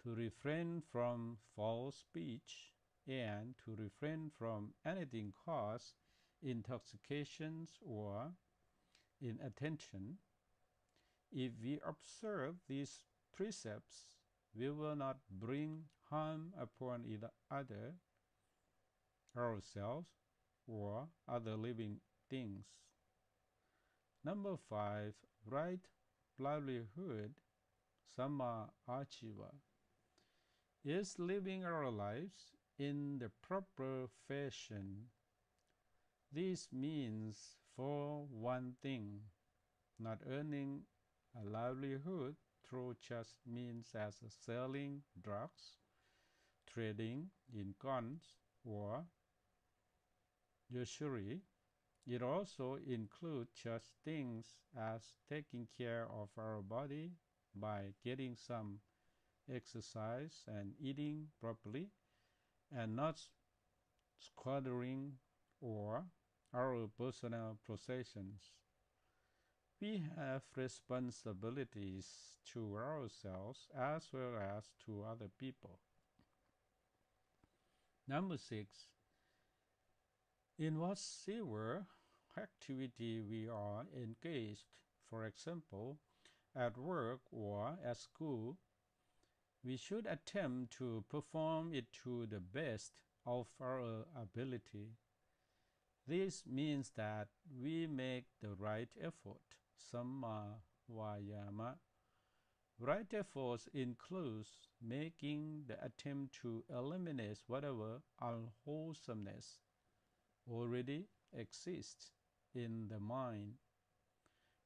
to refrain from false speech, and to refrain from anything caused intoxications or inattention. If we observe these precepts, we will not bring harm upon either other, ourselves, or other living things. Number 5, right livelihood, samma ajiva, is living our lives in the proper fashion. This means, for one thing, not earning a livelihood through just means as selling drugs, trading in guns, or usury. It also includes such things as taking care of our body by getting some exercise and eating properly, and not squandering or our personal possessions. We have responsibilities to ourselves as well as to other people. Number 6, in whatsoever activity we are engaged, for example, at work or at school, we should attempt to perform it to the best of our ability. This means that we make the right effort, samma vayama. Right efforts includes making the attempt to eliminate whatever unwholesomeness already exists in the mind,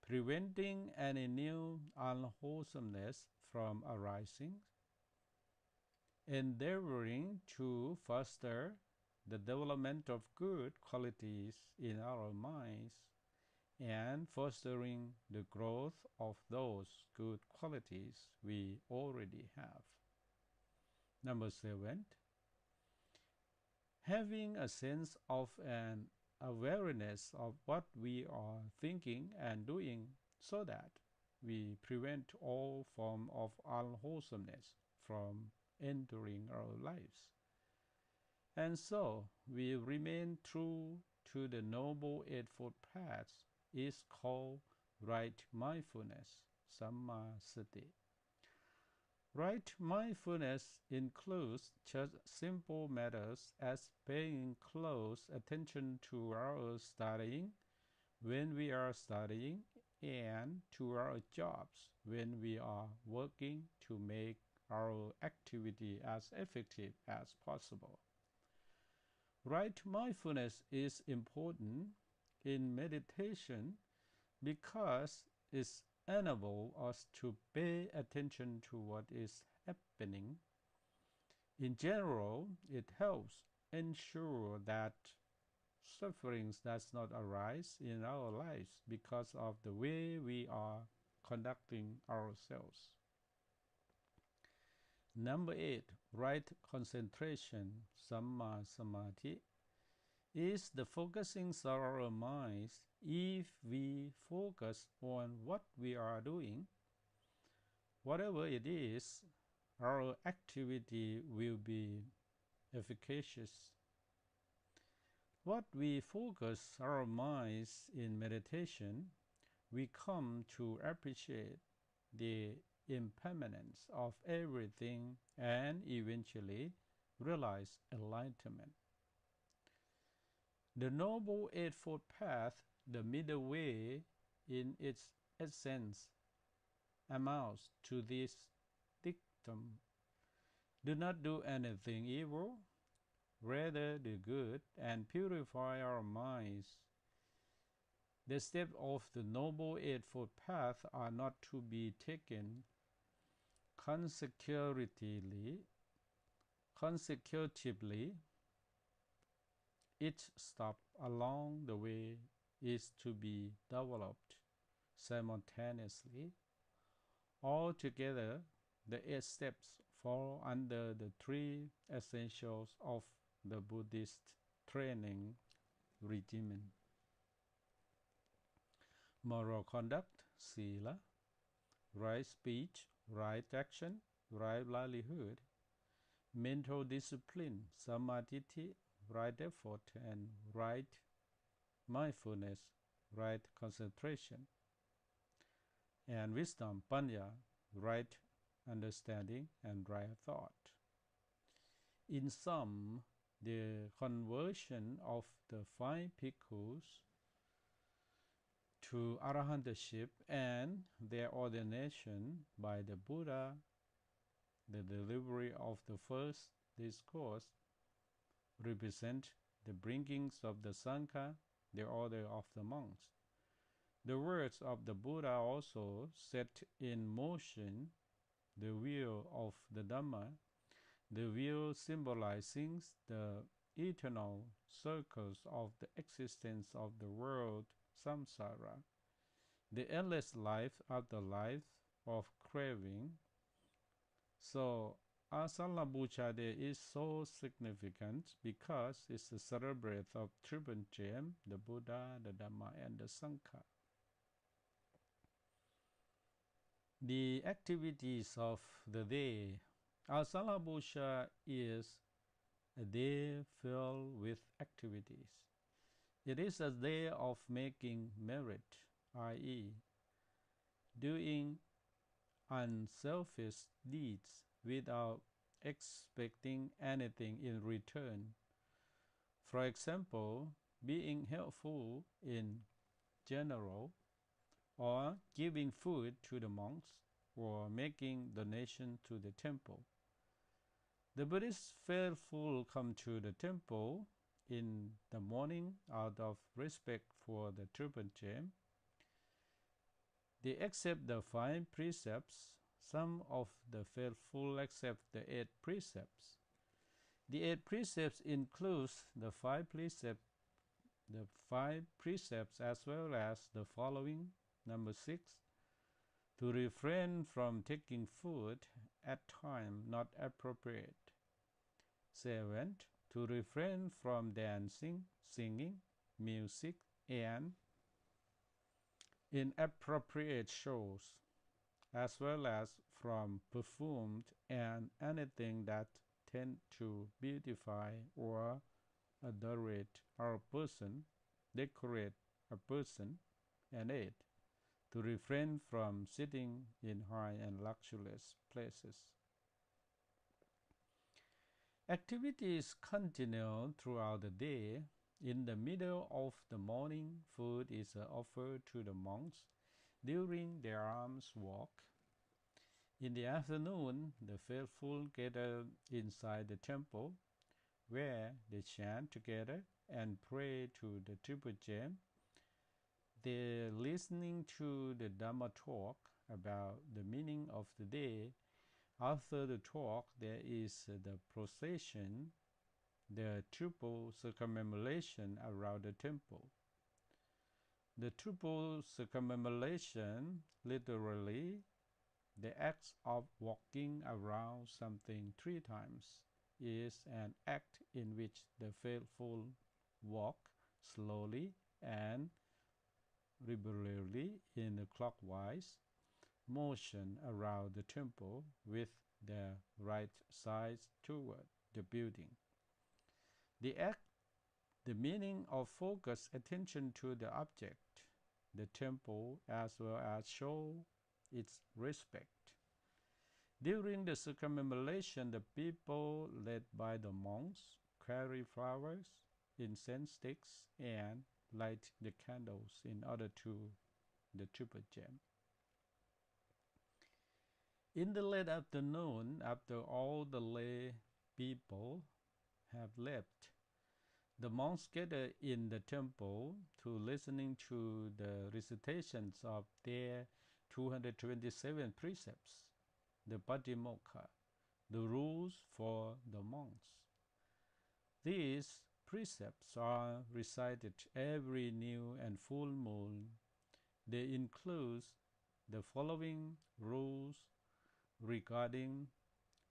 preventing any new unwholesomeness from arising, endeavoring to foster the development of good qualities in our minds, and fostering the growth of those good qualities we already have. Number 7, having a sense of an awareness of what we are thinking and doing, so that we prevent all form of unwholesomeness from entering our lives. And so we remain true to the Noble Eightfold Path, is called right mindfulness, samma sati. Right mindfulness includes just simple matters as paying close attention to our studying when we are studying, and to our jobs when we are working to make our activity as effective as possible. Right mindfulness is important in meditation because it enables us to pay attention to what is happening. In general, it helps ensure that sufferings does not arise in our lives because of the way we are conducting ourselves. Number 8, right concentration, samma samadhi, is the focusing of our minds. If we focus on what we are doing, whatever it is, our activity will be efficacious. What we focus our minds in meditation, we come to appreciate the impermanence of everything and eventually realize enlightenment. The Noble Eightfold Path, the middle way in its essence, amounts to this dictum: do not do anything evil, rather do good and purify our minds. The steps of the Noble Eightfold Path are not to be taken consecutively. Each step along the way is to be developed simultaneously. Altogether, the 8 steps fall under the 3 essentials of the Buddhist training regimen: moral conduct, sila; right speech, right action, right livelihood; mental discipline, samadhi; right effort and right mindfulness, right concentration; and wisdom, panya, right understanding and right thought. In sum, the conversion of the 5 bhikkhus to arahantship and their ordination by the Buddha, the delivery of the first discourse, represent the bringings of the Sangha, the order of the monks. The words of the Buddha also set in motion the wheel of the Dhamma, the wheel symbolizing the eternal circles of the existence of the world samsara, the endless life after life of craving. So Asala Bucha Day is so significant because it's the celebrate of Triple Gem, the Buddha, the Dhamma, and the Sangha. The activities of the day. Asala Bucha is a day filled with activities. It is a day of making merit, i.e., doing unselfish deeds without expecting anything in return. For example, being helpful in general, or giving food to the monks, or making donation to the temple. The Buddhist faithful come to the temple in the morning out of respect for the Triple Gem. They accept the 5 precepts. Some of the faithful accept the 8 precepts. The 8 precepts include the 5 precepts as well as the following. Number 6, to refrain from taking food at time not appropriate. 7, to refrain from dancing, singing, music, and inappropriate shows, as well as from perfumed and anything that tend to beautify or adorate our person, decorate a person. And 8, to refrain from sitting in high and luxurious places. Activities continue throughout the day. In the middle of the morning, food is offered to the monks during their alms walk. In the afternoon, the faithful gather inside the temple, where they chant together and pray to the Triple Gem. They're listening to the Dhamma talk about the meaning of the day. After the talk, there is the procession, the triple circumambulation around the temple. The triple circumambulation, literally, the act of walking around something 3 times, is an act in which the faithful walk slowly and liberally in a clockwise motion around the temple with their right sides toward the building. The meaning of focused attention to the object, the temple, as well as show its respect. During the circumambulation, the people, led by the monks, carry flowers, incense sticks, and light the candles in order to the triple gem. In the late afternoon, after all the lay people have left, the monks gather in the temple to listening to the recitations of their 227 precepts, the Patimokkha, the rules for the monks. These precepts are recited every new and full moon. They include the following rules regarding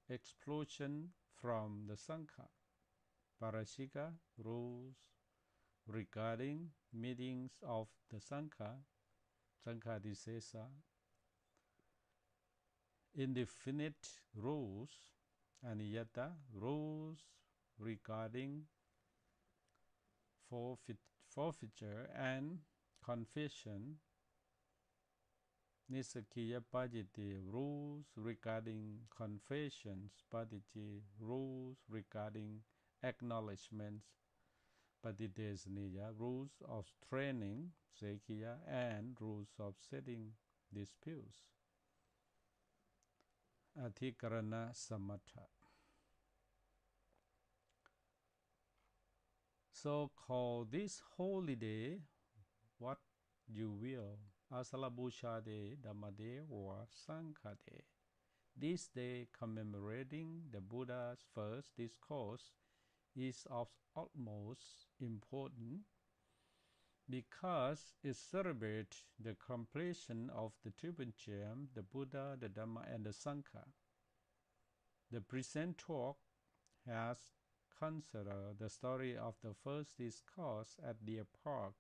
expulsion from the Sangha, Parashika rules regarding meetings of the Sangha, Sanghadisesa, indefinite rules, Aniyata rules regarding forfeiture and confession, Nisakhiya Pajiti rules regarding confessions, Paditi rules regarding acknowledgements, Padidesniya rules of training, Sekhiya, and rules of setting disputes. Adhikarana Samatha. So call this holy day what you will, Asalabusha Day, Dhamma Day, or Sangha Day. This day commemorating the Buddha's first discourse is of utmost importance because it celebrates the completion of the triple gem, the Buddha, the Dhamma, and the Sangha. The present talk has considered the story of the first discourse at Deer Park,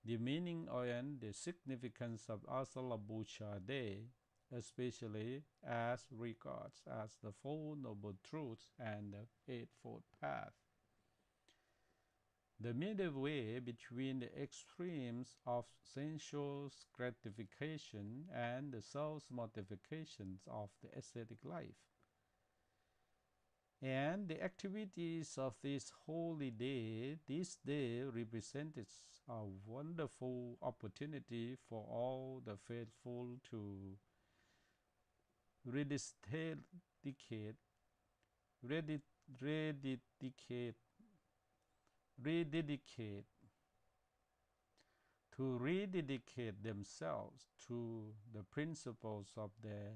the meaning and the significance of Asalabusha Day, especially as regards as the Four Noble Truths and the Eightfold Path. The middle way between the extremes of sensual gratification and the soul's mortifications of the ascetic life. And the activities of this holy day, this day represents a wonderful opportunity for all the faithful to rededicate themselves to the principles of their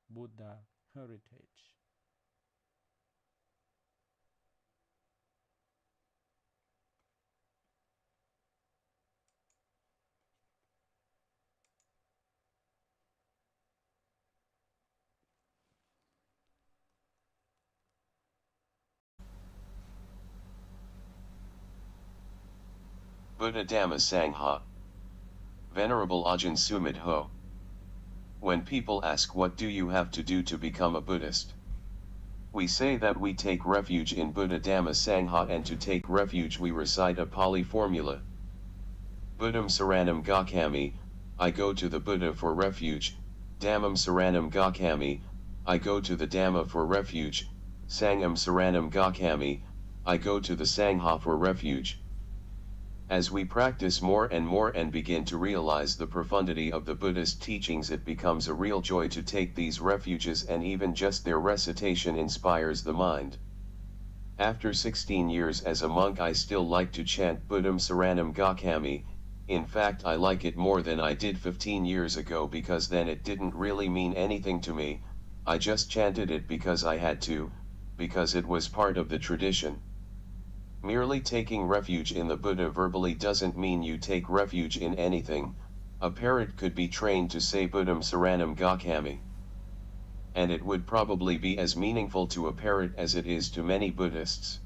Buddha heritage. Buddha Dhamma Sangha. Venerable Ajahn Sumit Ho. When people ask what do you have to do to become a Buddhist, we say that we take refuge in Buddha Dhamma Sangha, and to take refuge we recite a Pali formula. Buddham Saranam Gacchami, I go to the Buddha for refuge, Dhammam Saranam Gacchami, I go to the Dhamma for refuge, Sangham Saranam Gacchami, I go to the Sangha for refuge. As we practice more and begin to realize the profundity of the Buddhist teachings, it becomes a real joy to take these refuges, and even just their recitation inspires the mind. After 16 years as a monk, I still like to chant Buddham Saranam Gacchami. In fact, I like it more than I did 15 years ago, because then it didn't really mean anything to me. I just chanted it because I had to, because it was part of the tradition. Merely taking refuge in the Buddha verbally doesn't mean you take refuge in anything. A parrot could be trained to say Buddham Saranam Gacchami, and it would probably be as meaningful to a parrot as it is to many Buddhists.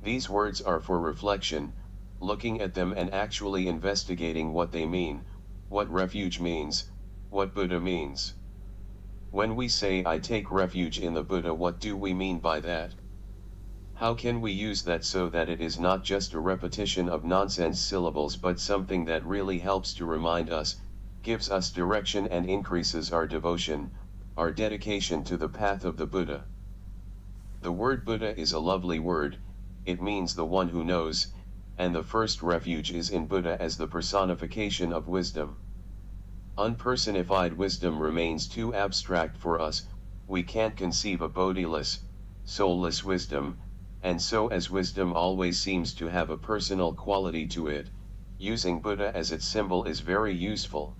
These words are for reflection, looking at them and actually investigating what they mean, what refuge means, what Buddha means. When we say I take refuge in the Buddha, what do we mean by that? How can we use that so that it is not just a repetition of nonsense syllables but something that really helps to remind us, gives us direction and increases our devotion, our dedication to the path of the Buddha? The word Buddha is a lovely word, it means the one who knows, and the first refuge is in Buddha as the personification of wisdom. Unpersonified wisdom remains too abstract for us, we can't conceive a bodiless, soulless wisdom, and so as wisdom always seems to have a personal quality to it, using Buddha as its symbol is very useful.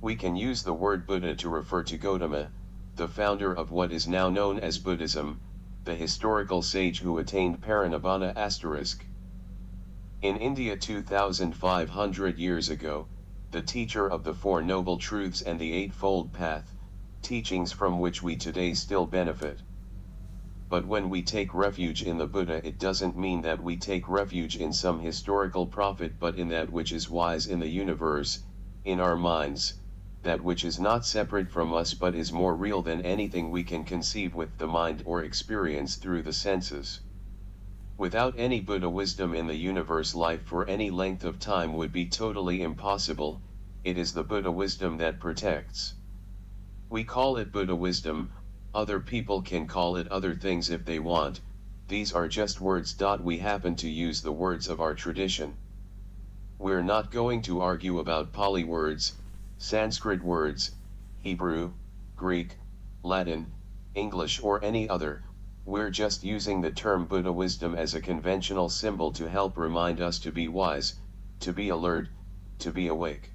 We can use the word Buddha to refer to Gautama, the founder of what is now known as Buddhism, the historical sage who attained parinibbana*. In India 2500 years ago, the teacher of the Four Noble Truths and the Eightfold Path, teachings from which we today still benefit. But when we take refuge in the Buddha, it doesn't mean that we take refuge in some historical prophet but in that which is wise in the universe, in our minds, that which is not separate from us but is more real than anything we can conceive with the mind or experience through the senses. Without any Buddha wisdom in the universe, life for any length of time would be totally impossible. It is the Buddha wisdom that protects. We call it Buddha wisdom, other people can call it other things if they want, these are just words. We happen to use the words of our tradition. We're not going to argue about Pali words, Sanskrit words, Hebrew, Greek, Latin, English or any other. We're just using the term Buddha wisdom as a conventional symbol to help remind us to be wise, to be alert, to be awake.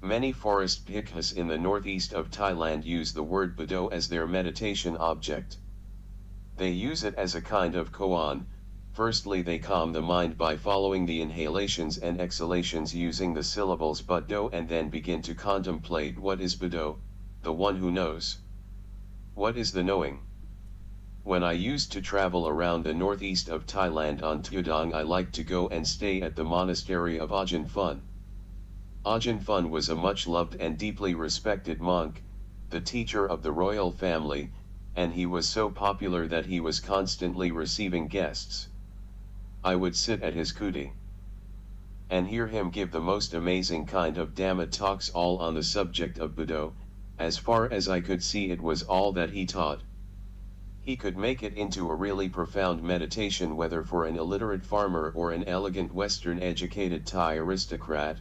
Many forest bhikkhus in the northeast of Thailand use the word Buddha as their meditation object. They use it as a kind of koan. Firstly, they calm the mind by following the inhalations and exhalations using the syllables Buddha and then begin to contemplate what is Buddha, the one who knows. What is the knowing? When I used to travel around the northeast of Thailand on Tudong, I liked to go and stay at the monastery of Ajahn Phun. Ajahn Phun was a much loved and deeply respected monk, the teacher of the royal family, and he was so popular that he was constantly receiving guests. I would sit at his kuti and hear him give the most amazing kind of Dhamma talks, all on the subject of Buddha. As far as I could see, it was all that he taught. He could make it into a really profound meditation, whether for an illiterate farmer or an elegant Western educated Thai aristocrat.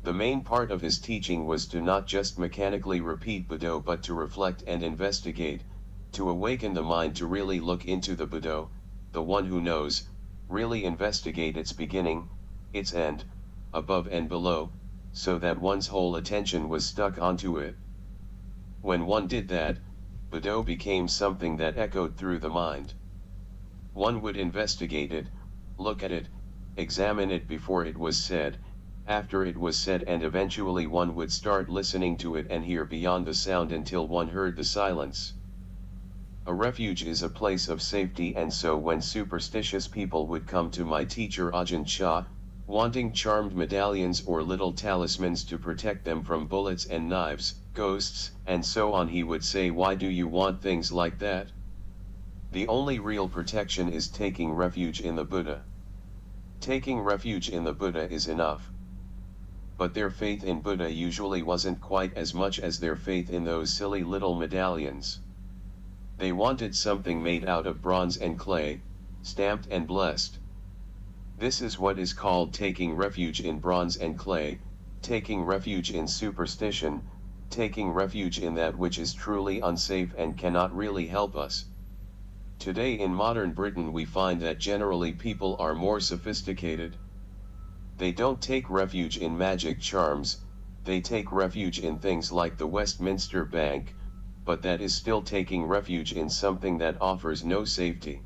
The main part of his teaching was to not just mechanically repeat Buddha but to reflect and investigate, to awaken the mind to really look into the Buddha, the one who knows, really investigate its beginning, its end, above and below, so that one's whole attention was stuck onto it. When one did that, Buddha became something that echoed through the mind. One would investigate it, look at it, examine it before it was said, after it was said, and eventually one would start listening to it and hear beyond the sound until one heard the silence. A refuge is a place of safety, and so when superstitious people would come to my teacher Ajahn Chah, wanting charmed medallions or little talismans to protect them from bullets and knives, ghosts, and so on, he would say, "Why do you want things like that? The only real protection is taking refuge in the Buddha. Taking refuge in the Buddha is enough." But their faith in Buddha usually wasn't quite as much as their faith in those silly little medallions. They wanted something made out of bronze and clay, stamped and blessed. This is what is called taking refuge in bronze and clay, taking refuge in superstition, taking refuge in that which is truly unsafe and cannot really help us. Today in modern Britain we find that generally people are more sophisticated. They don't take refuge in magic charms, they take refuge in things like the Westminster Bank, but that is still taking refuge in something that offers no safety.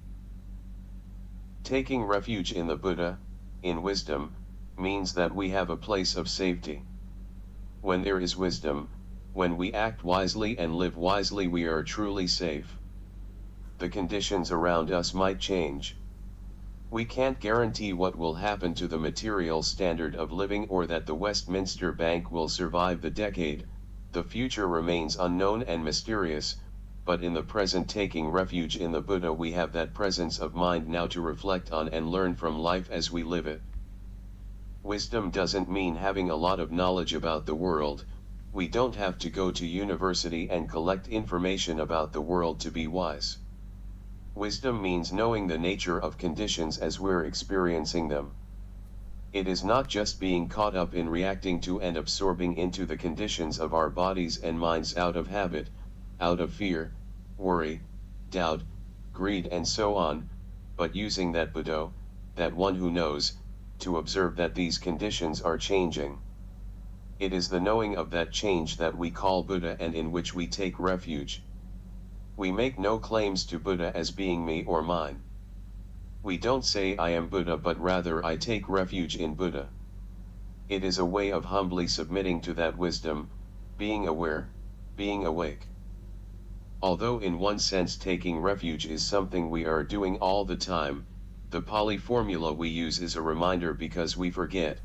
Taking refuge in the Buddha, in wisdom, means that we have a place of safety. When there is wisdom, when we act wisely and live wisely, we are truly safe. the conditions around us might change. We can't guarantee what will happen to the material standard of living or that the Westminster Bank will survive the decade. The future remains unknown and mysterious, but in the present, taking refuge in the Buddha, we have that presence of mind now to reflect on and learn from life as we live it. Wisdom doesn't mean having a lot of knowledge about the world. We don't have to go to university and collect information about the world to be wise. Wisdom means knowing the nature of conditions as we're experiencing them. It is not just being caught up in reacting to and absorbing into the conditions of our bodies and minds out of habit, out of fear, worry, doubt, greed and so on, but using that Buddha, that one who knows, to observe that these conditions are changing. It is the knowing of that change that we call Buddha and in which we take refuge. We make no claims to Buddha as being me or mine. We don't say I am Buddha, but rather I take refuge in Buddha. It is a way of humbly submitting to that wisdom, being aware, being awake. Although in one sense taking refuge is something we are doing all the time, the Pali formula we use is a reminder because we forget,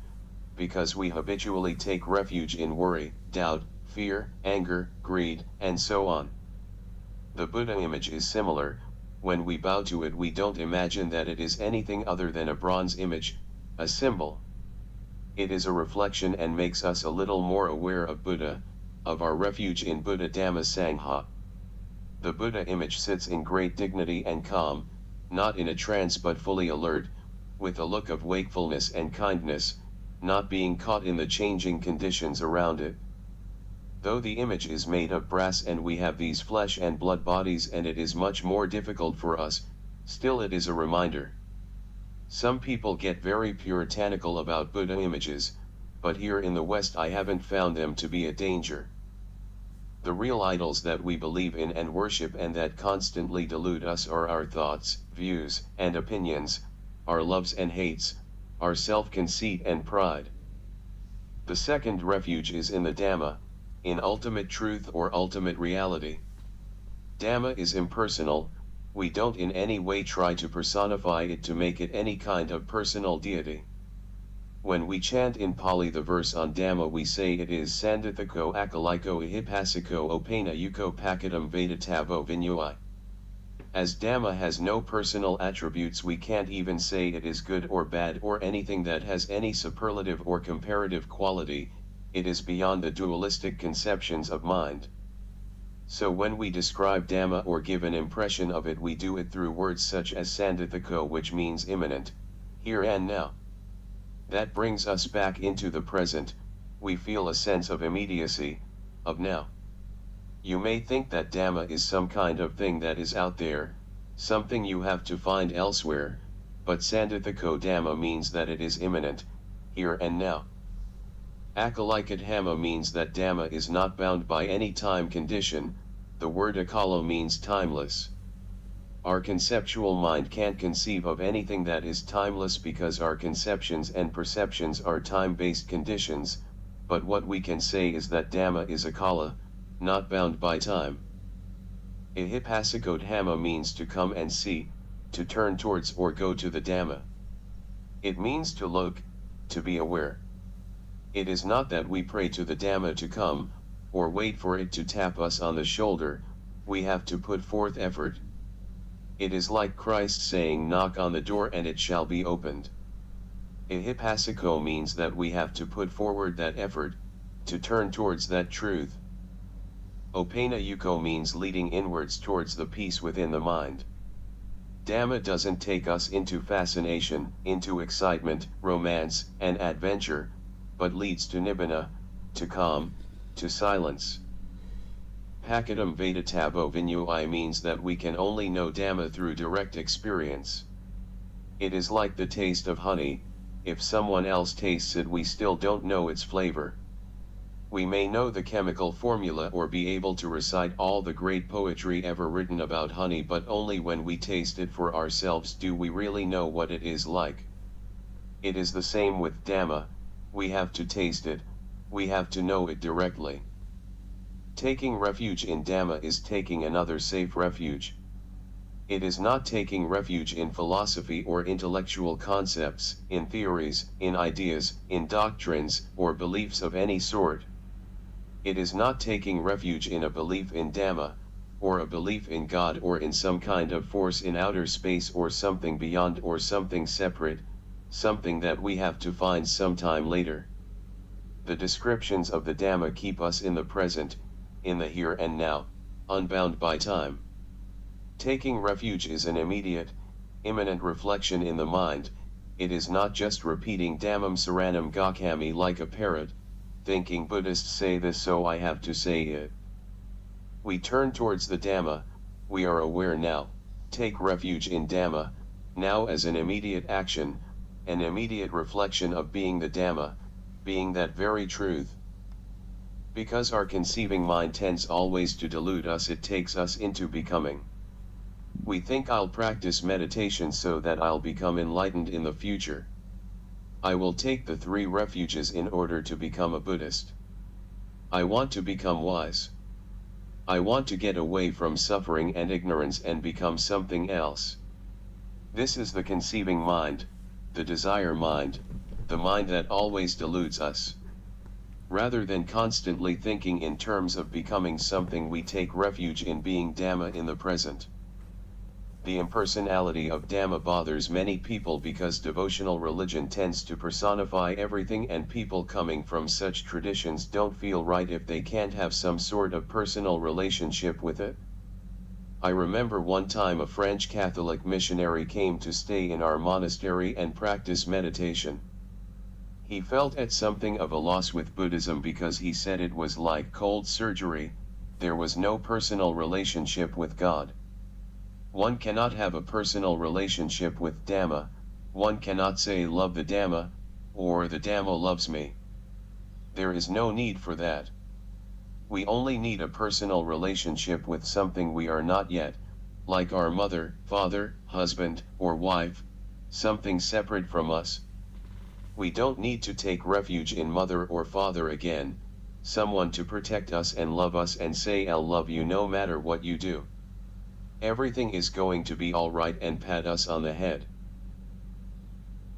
because we habitually take refuge in worry, doubt, fear, anger, greed, and so on. The Buddha image is similar. When we bow to it, we don't imagine that it is anything other than a bronze image, a symbol. It is a reflection and makes us a little more aware of Buddha, of our refuge in Buddha Dhamma Sangha. The Buddha image sits in great dignity and calm, not in a trance but fully alert, with a look of wakefulness and kindness, not being caught in the changing conditions around it. Though the image is made of brass and we have these flesh and blood bodies and it is much more difficult for us, still it is a reminder. Some people get very puritanical about Buddha images, but here in the West I haven't found them to be a danger. The real idols that we believe in and worship and that constantly delude us are our thoughts, views, and opinions, our loves and hates, our self-conceit and pride. The second refuge is in the Dhamma, in ultimate truth or ultimate reality. Dhamma is impersonal. We don't in any way try to personify it to make it any kind of personal deity. When we chant in Pali the verse on Dhamma, we say it is Sandithiko Akaliko Ihipasiko Opena Yuko Pakitam Vedatavo Vinyui. As Dhamma has no personal attributes, we can't even say it is good or bad or anything that has any superlative or comparative quality. It is beyond the dualistic conceptions of mind. So when we describe Dhamma or give an impression of it, we do it through words such as Sandithiko, which means imminent, here and now. That brings us back into the present. We feel a sense of immediacy, of now. You may think that Dhamma is some kind of thing that is out there, something you have to find elsewhere, but Sandithiko Dhamma means that it is imminent, here and now. Akalika Dhamma means that Dhamma is not bound by any time condition. The word akala means timeless. Our conceptual mind can't conceive of anything that is timeless because our conceptions and perceptions are time-based conditions, but what we can say is that Dhamma is akala, not bound by time. Ihipasiko Dhamma means to come and see, to turn towards or go to the Dhamma. It means to look, to be aware. It is not that we pray to the Dhamma to come, or wait for it to tap us on the shoulder. We have to put forth effort. It is like Christ saying, knock on the door and it shall be opened. Ihipasiko means that we have to put forward that effort, to turn towards that truth. Opena Yuko means leading inwards towards the peace within the mind. Dhamma doesn't take us into fascination, into excitement, romance, and adventure, but leads to nibbana, to calm, to silence. Pakitam Vedatavo Vinyui means that we can only know Dhamma through direct experience. It is like the taste of honey. If someone else tastes it, we still don't know its flavor. We may know the chemical formula or be able to recite all the great poetry ever written about honey, but only when we taste it for ourselves do we really know what it is like. It is the same with Dhamma. We have to taste it, we have to know it directly. Taking refuge in Dhamma is taking another safe refuge. It is not taking refuge in philosophy or intellectual concepts, in theories, in ideas, in doctrines, or beliefs of any sort. It is not taking refuge in a belief in Dhamma, or a belief in God, or in some kind of force in outer space, or something beyond, or something separate, something that we have to find sometime later. The descriptions of the Dhamma keep us in the present, in the here and now, unbound by time. Taking refuge is an immediate, imminent reflection in the mind. It is not just repeating Dhammam Saranam Gacchami like a parrot, thinking Buddhists say this so I have to say it. We turn towards the Dhamma, we are aware now, take refuge in Dhamma, now as an immediate action, an immediate reflection of being the Dhamma, being that very truth. Because our conceiving mind tends always to delude us, it takes us into becoming. We think I'll practice meditation so that I'll become enlightened in the future. I will take the 3 refuges in order to become a Buddhist. I want to become wise. I want to get away from suffering and ignorance and become something else. This is the conceiving mind, the desire mind, the mind that always deludes us. Rather than constantly thinking in terms of becoming something, we take refuge in being Dhamma in the present. The impersonality of Dhamma bothers many people because devotional religion tends to personify everything, and people coming from such traditions don't feel right if they can't have some sort of personal relationship with it. I remember one time a French Catholic missionary came to stay in our monastery and practice meditation. He felt at something of a loss with Buddhism because he said it was like cold surgery, there was no personal relationship with God. One cannot have a personal relationship with Dhamma, one cannot say love the Dhamma, or the Dhamma loves me. There is no need for that. We only need a personal relationship with something we are not yet, like our mother, father, husband, or wife, something separate from us. We don't need to take refuge in mother or father again, someone to protect us and love us and say I'll love you no matter what you do. Everything is going to be alright and pat us on the head.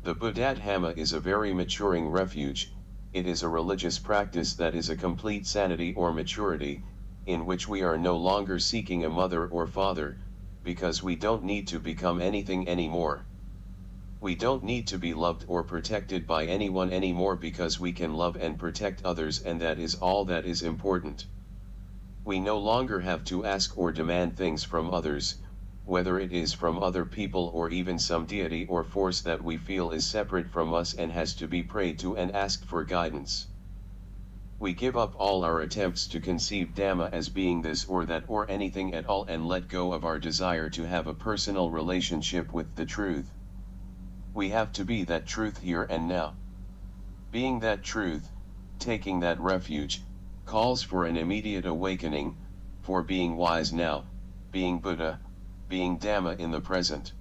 The Buddhadhamma is a very maturing refuge. It is a religious practice that is a complete sanity or maturity, in which we are no longer seeking a mother or father, because we don't need to become anything anymore. We don't need to be loved or protected by anyone anymore because we can love and protect others, and that is all that is important. We no longer have to ask or demand things from others, whether it is from other people or even some deity or force that we feel is separate from us and has to be prayed to and asked for guidance. We give up all our attempts to conceive Dhamma as being this or that or anything at all and let go of our desire to have a personal relationship with the truth. We have to be that truth here and now. Being that truth, taking that refuge, calls for an immediate awakening, for being wise now, being Buddha, being Dhamma in the present.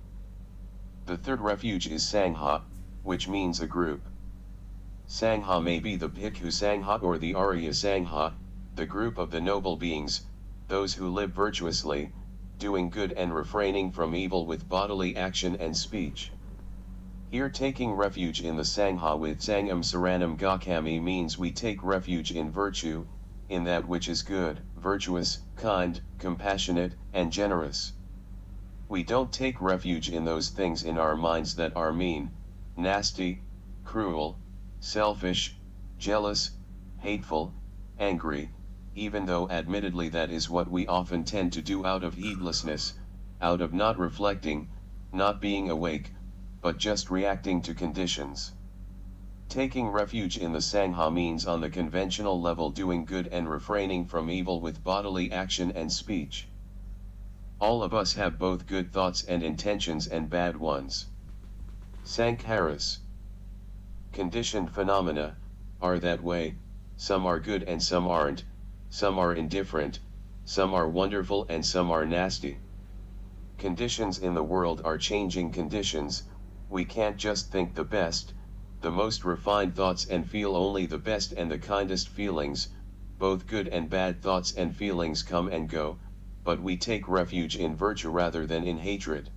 The 3rd refuge is Sangha, which means a group. Sangha may be the Bhikkhu Sangha or the Arya Sangha, the group of the noble beings, those who live virtuously, doing good and refraining from evil with bodily action and speech. Here taking refuge in the Sangha with Sangam Saranam Gacchami means we take refuge in virtue, in that which is good, virtuous, kind, compassionate, and generous. We don't take refuge in those things in our minds that are mean, nasty, cruel, selfish, jealous, hateful, angry, even though admittedly that is what we often tend to do out of heedlessness, out of not reflecting, not being awake, but just reacting to conditions. Taking refuge in the Sangha means on the conventional level doing good and refraining from evil with bodily action and speech. All of us have both good thoughts and intentions and bad ones. Sankharas, conditioned phenomena, are that way, some are good and some aren't, some are indifferent, some are wonderful and some are nasty. Conditions in the world are changing conditions. We can't just think the best, the most refined thoughts and feel only the best and the kindest feelings. Both good and bad thoughts and feelings come and go, but we take refuge in virtue rather than in hatred.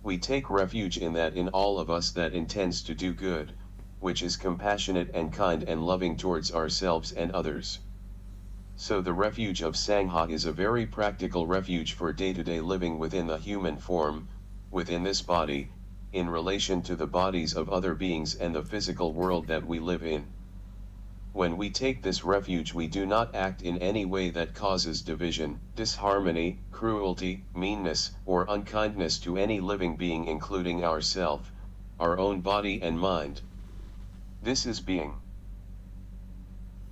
We take refuge in that in all of us that intends to do good, which is compassionate and kind and loving towards ourselves and others. So the refuge of Sangha is a very practical refuge for day-to-day living within the human form, within this body, in relation to the bodies of other beings and the physical world that we live in. When we take this refuge, we do not act in any way that causes division, disharmony, cruelty, meanness, or unkindness to any living being, including ourself, our own body and mind. This is being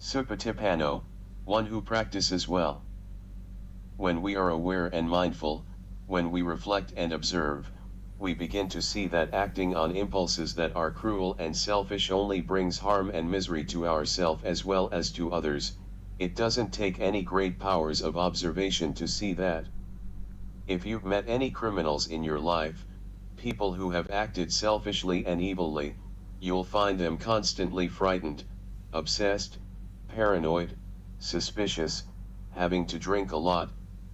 Supatipano, one who practices well. When we are aware and mindful, when we reflect and observe, we begin to see that acting on impulses that are cruel and selfish only brings harm and misery to ourselves as well as to others. It doesn't take any great powers of observation to see that. If you've met any criminals in your life, people who have acted selfishly and evilly, you'll find them constantly frightened, obsessed, paranoid, suspicious, having to drink a lot,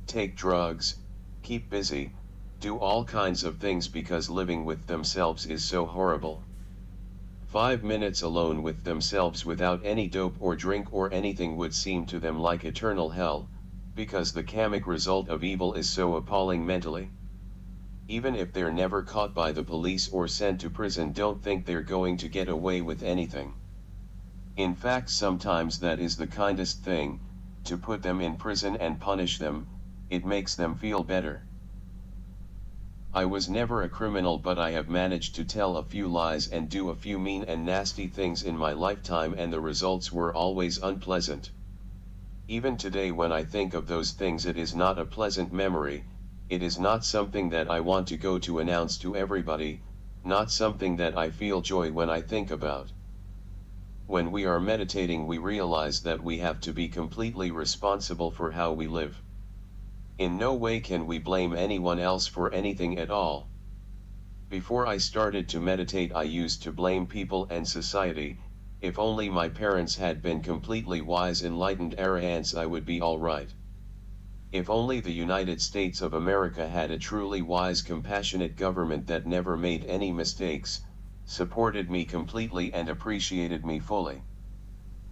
take drugs, keep busy, do all kinds of things because living with themselves is so horrible. 5 minutes alone with themselves without any dope or drink or anything would seem to them like eternal hell, because the karmic result of evil is so appalling mentally. Even if they're never caught by the police or sent to prison, don't think they're going to get away with anything. In fact, sometimes that is the kindest thing, to put them in prison and punish them. It makes them feel better. I was never a criminal, but I have managed to tell a few lies and do a few mean and nasty things in my lifetime, and the results were always unpleasant. Even today when I think of those things, it is not a pleasant memory. It is not something that I want to go to announce to everybody, not something that I feel joy when I think about. When we are meditating, we realize that we have to be completely responsible for how we live. In no way can we blame anyone else for anything at all. Before I started to meditate, I used to blame people and society. If only my parents had been completely wise, enlightened arahants, I would be all right. If only the United States of America had a truly wise, compassionate government that never made any mistakes, supported me completely and appreciated me fully.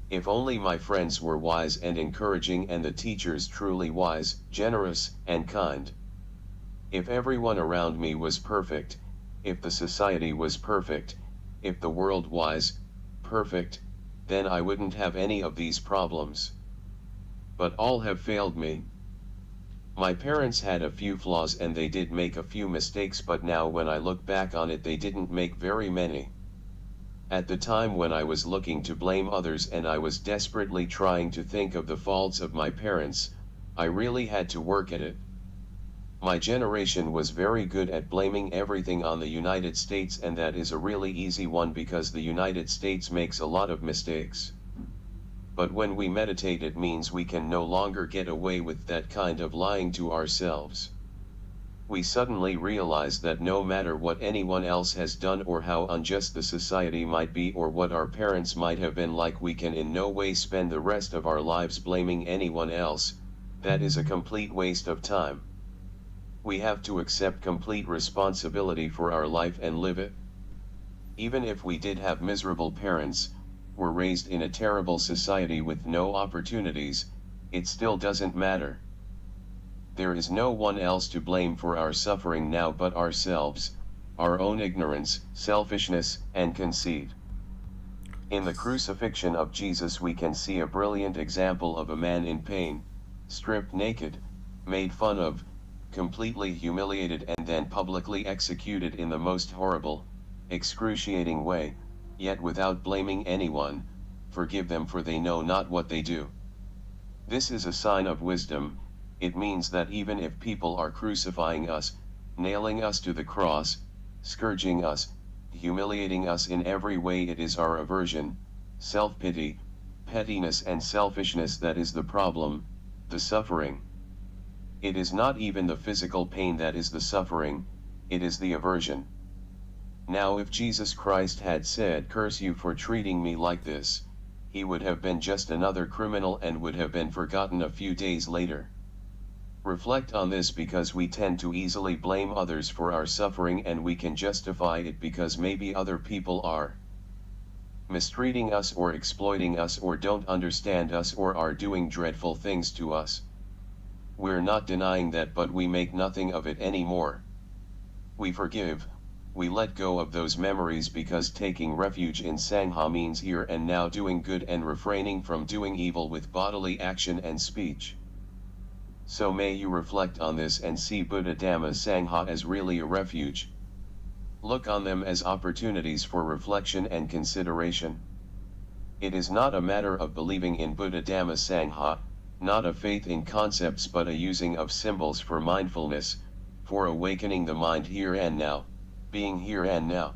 If only my friends were wise and encouraging, and the teachers truly wise, generous, and kind. If everyone around me was perfect, if the society was perfect, if the world wise, perfect, then I wouldn't have any of these problems. But all have failed me. My parents had a few flaws and they did make a few mistakes, but now when I look back on it, they didn't make very many. At the time when I was looking to blame others and I was desperately trying to think of the faults of my parents, I really had to work at it. My generation was very good at blaming everything on the United States, and that is a really easy one because the United States makes a lot of mistakes. But when we meditate, it means we can no longer get away with that kind of lying to ourselves. We suddenly realize that no matter what anyone else has done or how unjust the society might be or what our parents might have been like, we can in no way spend the rest of our lives blaming anyone else. That is a complete waste of time. We have to accept complete responsibility for our life and live it. Even if we did have miserable parents, were raised in a terrible society with no opportunities, it still doesn't matter. There is no one else to blame for our suffering now but ourselves, our own ignorance, selfishness, and conceit. In the crucifixion of Jesus we can see a brilliant example of a man in pain, stripped naked, made fun of, completely humiliated, and then publicly executed in the most horrible, excruciating way, yet without blaming anyone. Forgive them, for they know not what they do. This is a sign of wisdom. It means that even if people are crucifying us, nailing us to the cross, scourging us, humiliating us in every way, it is our aversion, self-pity, pettiness and selfishness that is the problem, the suffering. It is not even the physical pain that is the suffering, it is the aversion. Now if Jesus Christ had said, "Curse you for treating me like this," he would have been just another criminal and would have been forgotten a few days later. Reflect on this because we tend to easily blame others for our suffering and we can justify it because maybe other people are mistreating us or exploiting us or don't understand us or are doing dreadful things to us. We're not denying that, but we make nothing of it anymore. We forgive, we let go of those memories because taking refuge in Sangha means here and now doing good and refraining from doing evil with bodily action and speech. So may you reflect on this and see Buddha Dhamma Sangha as really a refuge. Look on them as opportunities for reflection and consideration. It is not a matter of believing in Buddha Dhamma Sangha, not a faith in concepts but a using of symbols for mindfulness, for awakening the mind here and now, being here and now.